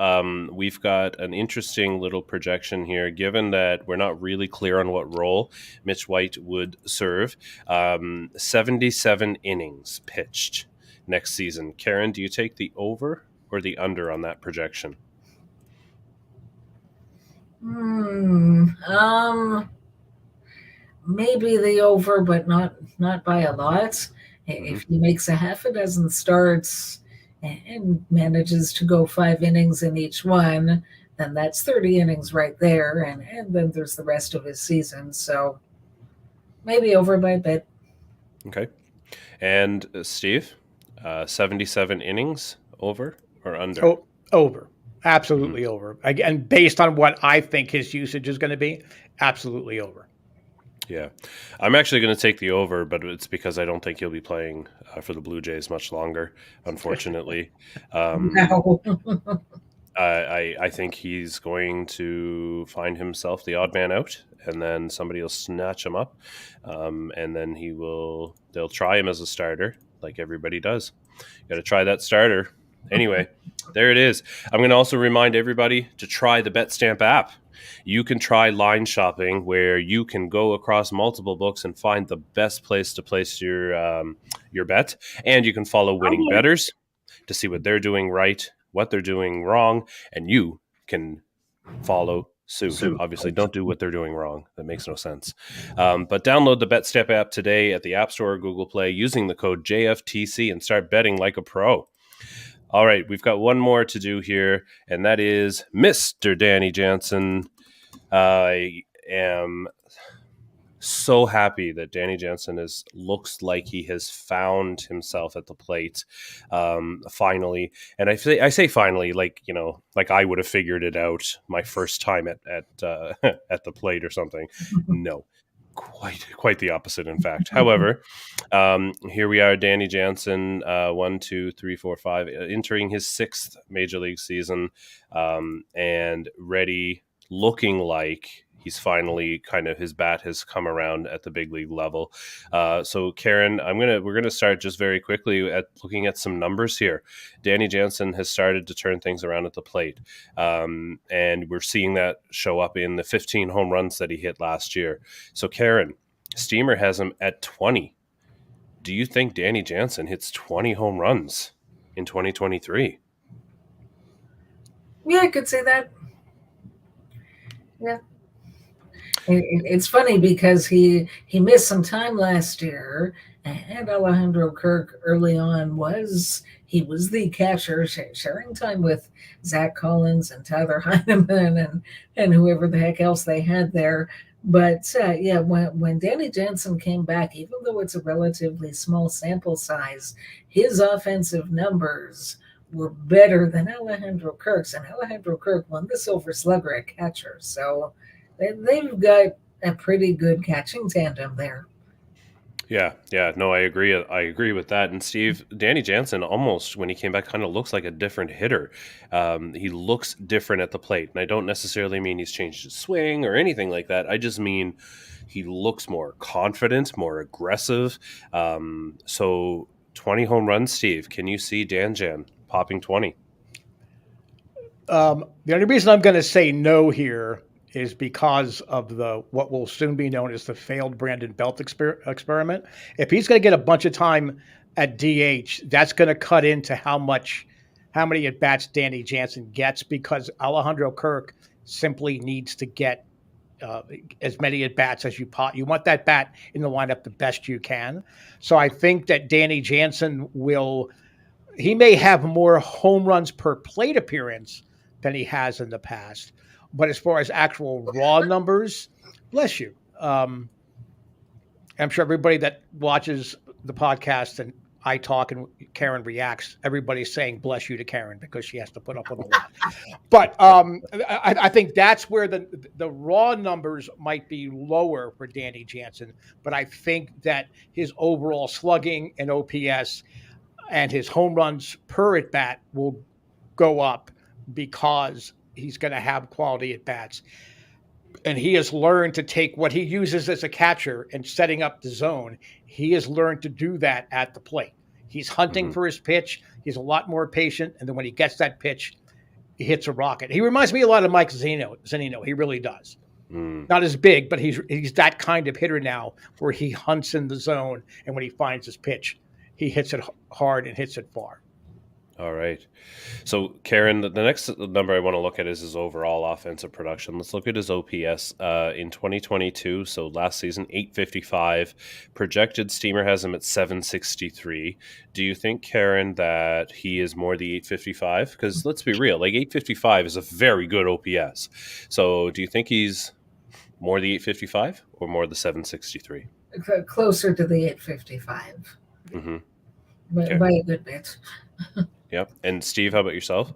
We've got an interesting little projection here, given that we're not really clear on what role Mitch White would serve. 77 innings pitched next season. Karen, do you take the over or the under on that projection? Maybe the over, but not by a lot. If he makes a half a dozen starts and manages to go 5 innings in each one, then that's 30 innings right there, and then there's the rest of his season. So maybe over by a bit. Okay. And Steve, 77 innings, over or under? Oh, over. Absolutely over. Again, based on what I think his usage is going to be, absolutely over. Yeah. I'm actually going to take the over, but it's because I don't think he'll be playing for the Blue Jays much longer, unfortunately. No. I think he's going to find himself the odd man out, and then somebody will snatch him up, and then they'll try him as a starter like everybody does. You got to try that starter. Anyway, there it is. I'm going to also remind everybody to try the BetStamp app. You can try line shopping, where you can go across multiple books and find the best place to place your bet, and you can follow winning bettors to see what they're doing right, what they're doing wrong, and you can follow suit. Obviously, don't do what they're doing wrong. That makes no sense. But download the BetStamp app today at the App Store or Google Play using the code JFTC and start betting like a pro. All right, we've got one more to do here, and that is Mr. Danny Jansen. I am so happy that Danny Jansen looks like he has found himself at the plate finally. And I say finally, like I would have figured it out my first time at the plate or something. No. Quite the opposite, in fact. However, here we are, Danny Jansen, 1, 2, 3, 4, 5, entering his 6th major league season, and ready, looking like he's finally his bat has come around at the big league level. So Karen, we're gonna start just very quickly at looking at some numbers here. Danny Jansen has started to turn things around at the plate, and we're seeing that show up in the 15 home runs that he hit last year. So Karen, Steamer has him at 20. Do you think Danny Jansen hits 20 home runs in 2023? Yeah, I could say that. Yeah. It's funny because he missed some time last year, and Alejandro Kirk early on was the catcher, sharing time with Zach Collins and Tyler Heineman and whoever the heck else they had there. But when Danny Jansen came back, even though it's a relatively small sample size, his offensive numbers were better than Alejandro Kirk's, and Alejandro Kirk won the Silver Slugger at catcher. So they've got a pretty good catching tandem there. Yeah. No, I agree. I agree with that. And Steve, Danny Jansen almost, when he came back, kind of looks like a different hitter. He looks different at the plate. And I don't necessarily mean he's changed his swing or anything like that. I just mean he looks more confident, more aggressive. So 20 home runs, Steve. Can you see Dan Jan popping 20? The only reason I'm going to say no here is because of what will soon be known as the failed Brandon Belt experiment. If he's going to get a bunch of time at DH, that's going to cut into how many at bats Danny Jansen gets, because Alejandro Kirk simply needs to get as many at bats as you want that bat in the lineup the best you can. So I think that Danny Jansen he may have more home runs per plate appearance than he has in the past. But as far as actual raw numbers, bless you. I'm sure everybody that watches the podcast and I talk and Karen reacts, everybody's saying bless you to Karen because she has to put up with a lot. But I think that's where the raw numbers might be lower for Danny Jansen. But I think that his overall slugging and OPS and his home runs per at bat will go up because he's going to have quality at bats. And he has learned to take what he uses as a catcher and setting up the zone. He has learned to do that at the plate. He's hunting for his pitch. He's a lot more patient. And then when he gets that pitch, he hits a rocket. He reminds me a lot of Mike Zunino. He really does. Not as big, but he's that kind of hitter now where he hunts in the zone. And when he finds his pitch, he hits it hard and hits it far. All right. So, Karen, the next number I want to look at is his overall offensive production. Let's look at his OPS in 2022. So, last season, 855. Projected Steamer has him at 763. Do you think, Karen, that he is more the 855? Because let's be real, like 855 is a very good OPS. So, do you think he's more the 855 or more the 763? Closer to the 855. By a good bit. Yep. And Steve, how about yourself?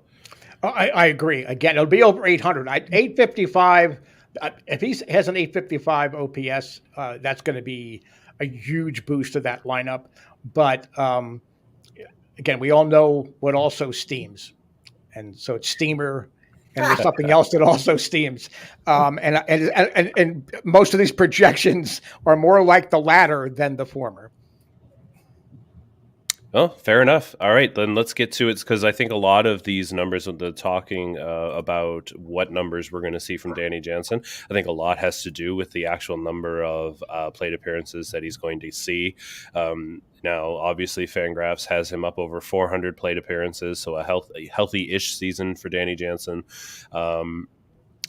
I agree. Again, it'll be over 800. 855. If he has an 855 OPS, that's going to be a huge boost to that lineup. But again, we all know what also steams, and so it's steamer, and there's something else that also steams. And most of these projections are more like the latter than the former. Oh, fair enough. All right, then let's get to it, because I think a lot of these numbers, the talking about what numbers we're going to see from Danny Jansen, I think a lot has to do with the actual number of plate appearances that he's going to see. Now, obviously, Fangraphs has him up over 400 plate appearances, so a healthy-ish season for Danny Jansen.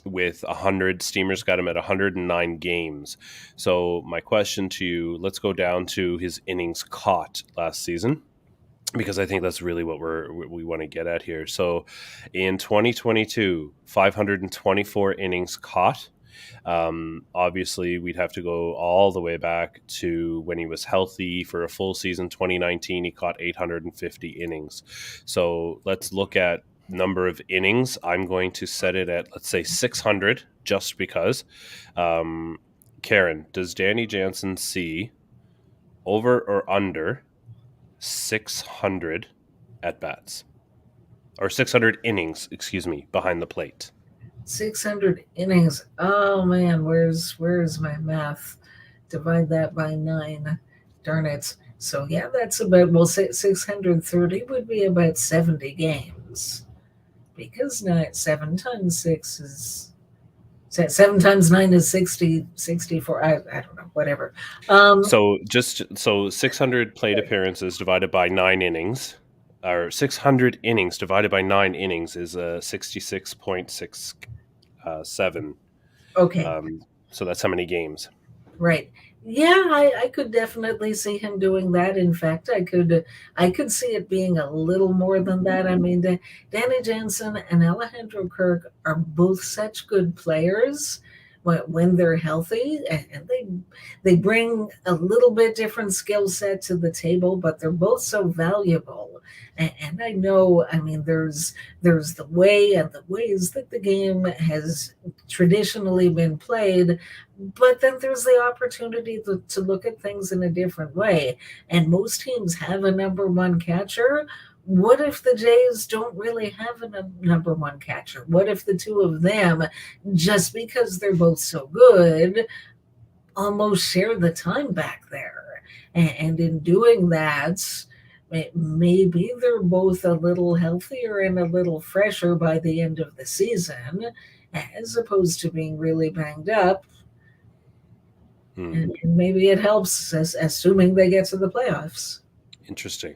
With 100, Steamers got him at 109 games. So my question to you, let's go down to his innings caught last season, because I think that's really what we want to get at here. So in 2022, 524 innings caught. Obviously, we'd have to go all the way back to when he was healthy for a full season. 2019, he caught 850 innings. So let's look at number of innings. I'm going to set it at, let's say, 600, just because. Karen, does Danny Jansen see over or under 600 at bats, or 600 innings, behind the plate? 600 innings. Oh man, where's my math? Divide that by 9. Darn it. So yeah, that's about, we'll say 630 would be about 70 games. Because 7 times 6 is 7 times 9 is 64. I don't know, whatever. So 600 plate appearances divided by 9 innings, or 600 innings divided by 9 innings is 66.67. Okay. So that's how many games. Right. Yeah, I could definitely see him doing that. In fact, I could see it being a little more than that. I mean, Danny Jansen and Alejandro Kirk are both such good players when they're healthy, and they bring a little bit different skill set to the table, but they're both so valuable And I know, I mean, there's the way and the ways that the game has traditionally been played, but then there's the opportunity to look at things in a different way. And most teams have a number one catcher. What if the Jays don't really have a number one catcher? What if the two of them, just because they're both so good, almost share the time back there? And in doing that, maybe they're both a little healthier and a little fresher by the end of the season, as opposed to being really banged up. And maybe it helps, assuming they get to the playoffs. Interesting.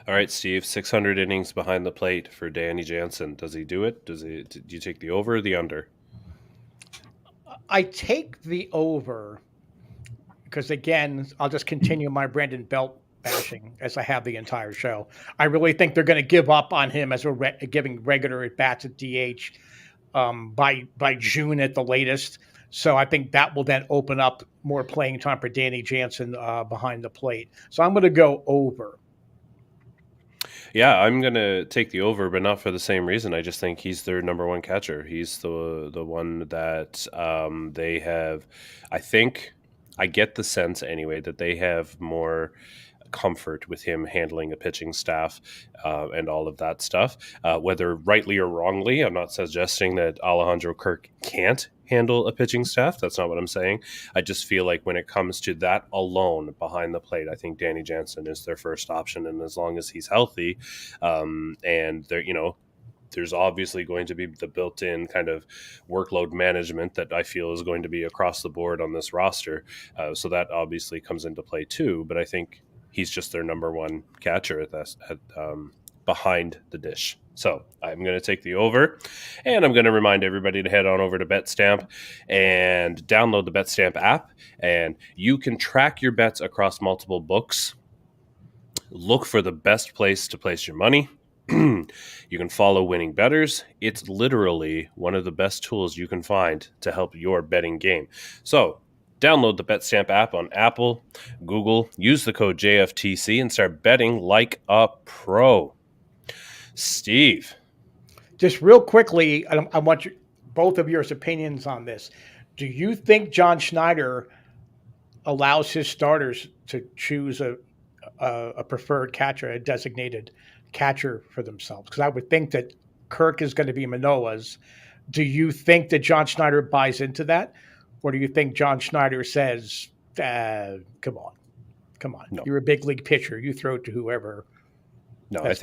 All right, Steve, 600 innings behind the plate for Danny Jansen. Does he do it? Do you take the over or the under? I take the over because, again, I'll just continue my Brandon Belt bashing as I have the entire show. I really think they're going to give up on him as we're giving regular at-bats at DH by June at the latest. So I think that will then open up more playing time for Danny Jansen behind the plate. So I'm going to go over. Yeah, I'm going to take the over, but not for the same reason. I just think he's their number one catcher. He's the one that they have. I get the sense anyway that they have more comfort with him handling a pitching staff and all of that stuff. Whether rightly or wrongly, I'm not suggesting that Alejandro Kirk can't handle a pitching staff. That's not what I'm saying. I just feel like when it comes to that alone behind the plate, I think Danny Jansen is their first option. And as long as he's healthy, and there's obviously going to be the built-in kind of workload management that I feel is going to be across the board on this roster. So that obviously comes into play too. But I think he's just their number one catcher at behind the dish. So I'm going to take the over, and I'm going to remind everybody to head on over to BetStamp and download the BetStamp app, and you can track your bets across multiple books. Look for the best place to place your money. You can follow winning bettors. It's literally one of the best tools you can find to help your betting game. So download the BetStamp app on Apple, Google, use the code JFTC, and start betting like a pro. Steve. Just real quickly, I want both of your opinions on this. Do you think John Schneider allows his starters to choose a preferred catcher, a designated catcher for themselves? Because I would think that Kirk is going to be Manoah's. Do you think that John Schneider buys into that? Or do you think John Schneider says, come on, no. You're a big league pitcher. You throw it to whoever. No, I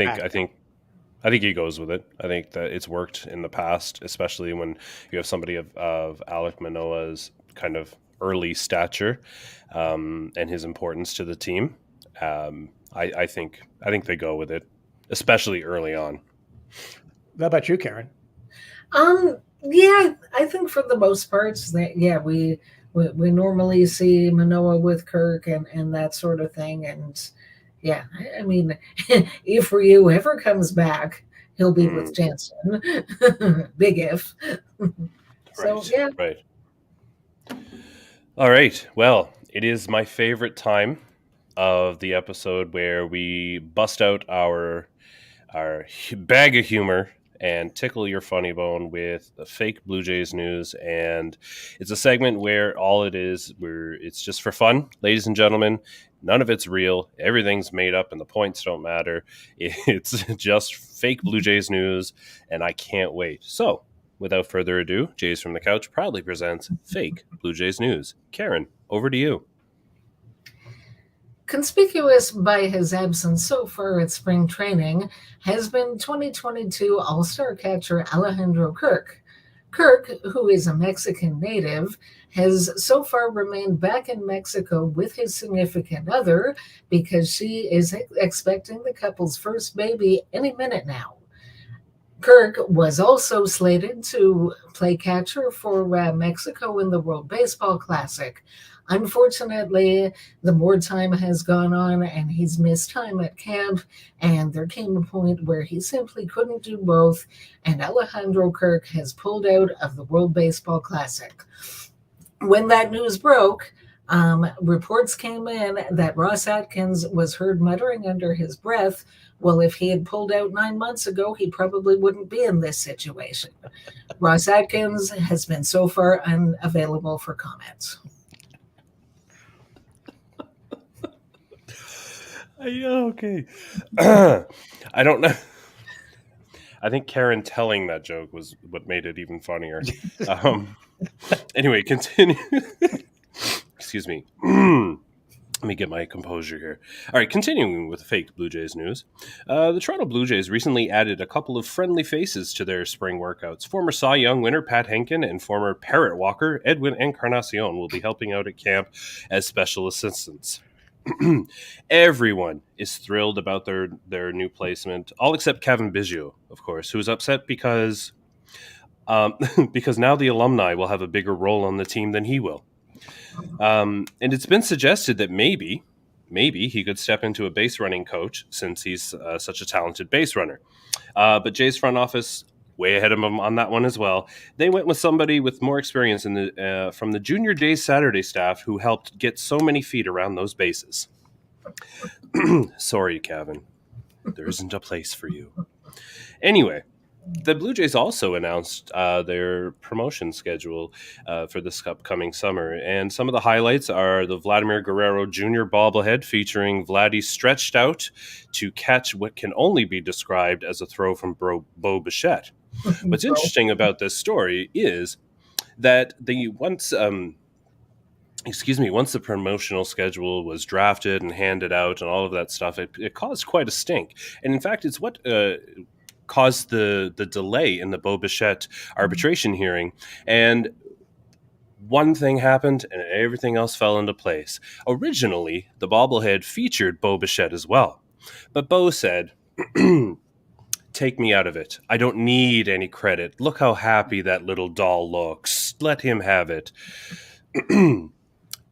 think he goes with it. I think that it's worked in the past, especially when you have somebody of Alek Manoah's kind of early stature and his importance to the team. I think they go with it, especially early on. How about you, Karen? Yeah, I think for the most part, we normally see Manoah with Kirk and that sort of thing. And yeah, I mean, if Ryu ever comes back, he'll be with Jansen. Big if. So, yeah. Right. All right. Well, it is my favorite time of the episode where we bust out our bag of humor and tickle your funny bone with the fake Blue Jays news. And it's a segment where all it is, it's just for fun, ladies and gentlemen. None of it's real. Everything's made up and the points don't matter. It's just fake Blue Jays news, and I can't wait. So, without further ado, Jays from the Couch proudly presents fake Blue Jays news. Karen, over to you. Conspicuous by his absence so far at spring training has been 2022 All-Star catcher Alejandro Kirk. Kirk, who is a Mexican native, has so far remained back in Mexico with his significant other because she is expecting the couple's first baby any minute now. Kirk was also slated to play catcher for Mexico in the World Baseball Classic. Unfortunately, the more time has gone on and he's missed time at camp, and there came a point where he simply couldn't do both, and Alejandro Kirk has pulled out of the World Baseball Classic. When that news broke, Reports came in that Ross Atkins was heard muttering under his breath, well, if he had pulled out 9 months ago, he probably wouldn't be in this situation. Ross Atkins has been so far unavailable for comments. Okay. I don't know. I think Karen telling that joke was what made it even funnier. Anyway, continue. Excuse me. Let me get my composure here. All right, continuing with fake Blue Jays news. The Toronto Blue Jays recently added a couple of friendly faces to their spring workouts. Former Cy Young winner Pat Henkin and former Parrot Walker Edwin Encarnacion will be helping out at camp as special assistants. Everyone is thrilled about their new placement, all except Kevin Biggio, of course, who is upset because now the alumni will have a bigger role on the team than he will. And it's been suggested that maybe he could step into a base running coach since he's such a talented base runner. But Jay's front office, way ahead of him on that one as well. They went with somebody with more experience from the Junior Days Saturday staff who helped get so many feet around those bases. Sorry, Kevin. There isn't a place for you. Anyway, the Blue Jays also announced their promotion schedule for this upcoming summer. And some of the highlights are the Vladimir Guerrero Jr. bobblehead featuring Vladdy stretched out to catch what can only be described as a throw from Bo Bichette. What's interesting about this story is that once the promotional schedule was drafted and handed out and all of that stuff, it caused quite a stink. And in fact, it's what caused the delay in the Bo Bichette arbitration hearing. And one thing happened and everything else fell into place. Originally, the bobblehead featured Bo Bichette as well. But Bo said, take me out of it. I don't need any credit. Look how happy that little doll looks. Let him have it.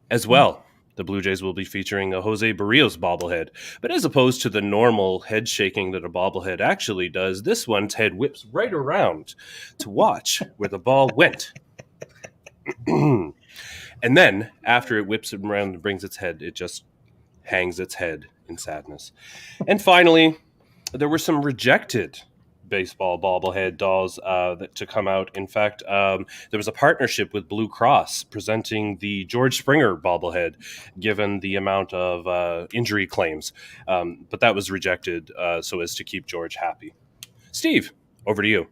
As well, the Blue Jays will be featuring a Jose Barrios bobblehead. But as opposed to the normal head shaking that a bobblehead actually does, this one's head whips right around to watch where the ball went. And then, after it whips it around and brings its head, it just hangs its head in sadness. And finally, there were some rejected baseball bobblehead dolls to come out. In fact, there was a partnership with Blue Cross presenting the George Springer bobblehead, given the amount of injury claims. But that was rejected so as to keep George happy. Steve, over to you.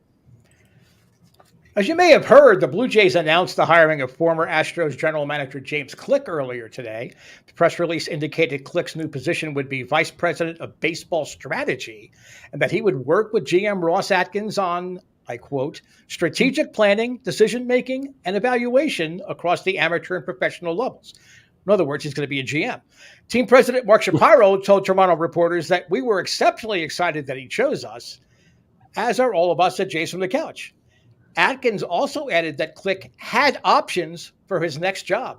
As you may have heard, the Blue Jays announced the hiring of former Astros general manager James Click earlier today. The press release indicated Click's new position would be vice president of baseball strategy and that he would work with GM Ross Atkins on, I quote, strategic planning, decision-making, and evaluation across the amateur and professional levels. In other words, he's going to be a GM. Team president Mark Shapiro told Toronto reporters that we were exceptionally excited that he chose us, as are all of us at Jays from the Couch. Atkins also added that Click had options for his next job.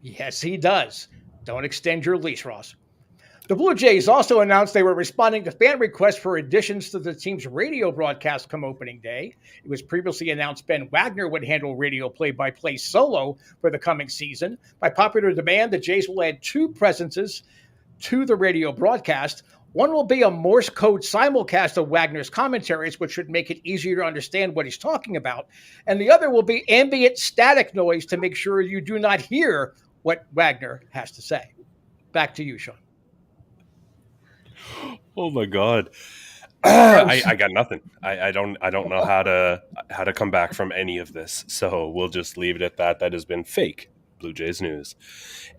Yes, he does. Don't extend your leash, Ross. The Blue Jays also announced they were responding to fan requests for additions to the team's radio broadcast come opening day. It was previously announced Ben Wagner would handle radio play-by-play solo for the coming season. By popular demand, the Jays will add two presences to the radio broadcast. One will be a Morse code simulcast of Wagner's commentaries, which should make it easier to understand what he's talking about. And the other will be ambient static noise to make sure you do not hear what Wagner has to say. Back to you, Shaun. Oh my God. I got nothing. I don't know how to come back from any of this. So we'll just leave it at that. That has been fake Blue Jays news.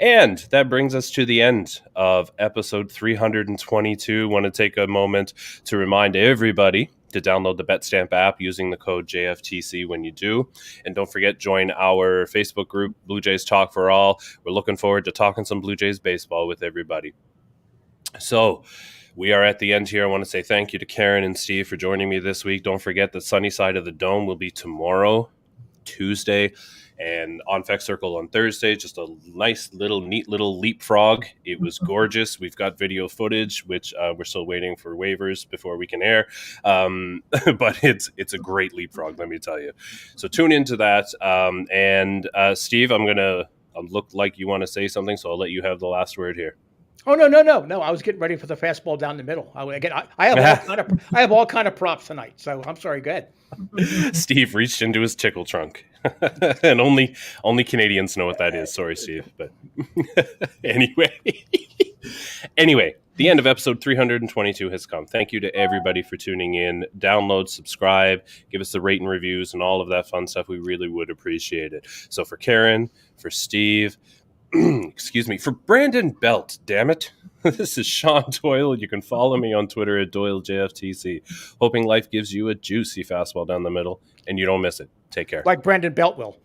And that brings us to the end of episode 322. Want to take a moment to remind everybody to download the BetStamp app using the code JFTC when you do. And don't forget, join our Facebook group, Blue Jays Talk for All. We're looking forward to talking some Blue Jays baseball with everybody. So we are at the end here. I want to say thank you to Karen and Steve for joining me this week. Don't forget the sunny side of the dome will be tomorrow, Tuesday, and on Feck Circle on Thursday. Just a nice little, neat little leapfrog. It was gorgeous. We've got video footage, which we're still waiting for waivers before we can air. But it's a great leapfrog, let me tell you. So tune into that. And Steve, I'm going to look like you want to say something, so I'll let you have the last word here. Oh no! I was getting ready for the fastball down the middle. I have all kind of props tonight. So I'm sorry. Go ahead. Steve reached into his tickle trunk, and only Canadians know what that is. Sorry, Steve, but anyway, the end of episode 322 has come. Thank you to everybody for tuning in. Download, subscribe, give us the rate and reviews, and all of that fun stuff. We really would appreciate it. So for Karen, for Steve. Excuse me, for Brandon Belt, damn it. This is Shaun Doyle. You can follow me on Twitter at DoyleJFtC. Hoping life gives you a juicy fastball down the middle and you don't miss it. Take care. Like Brandon Belt will.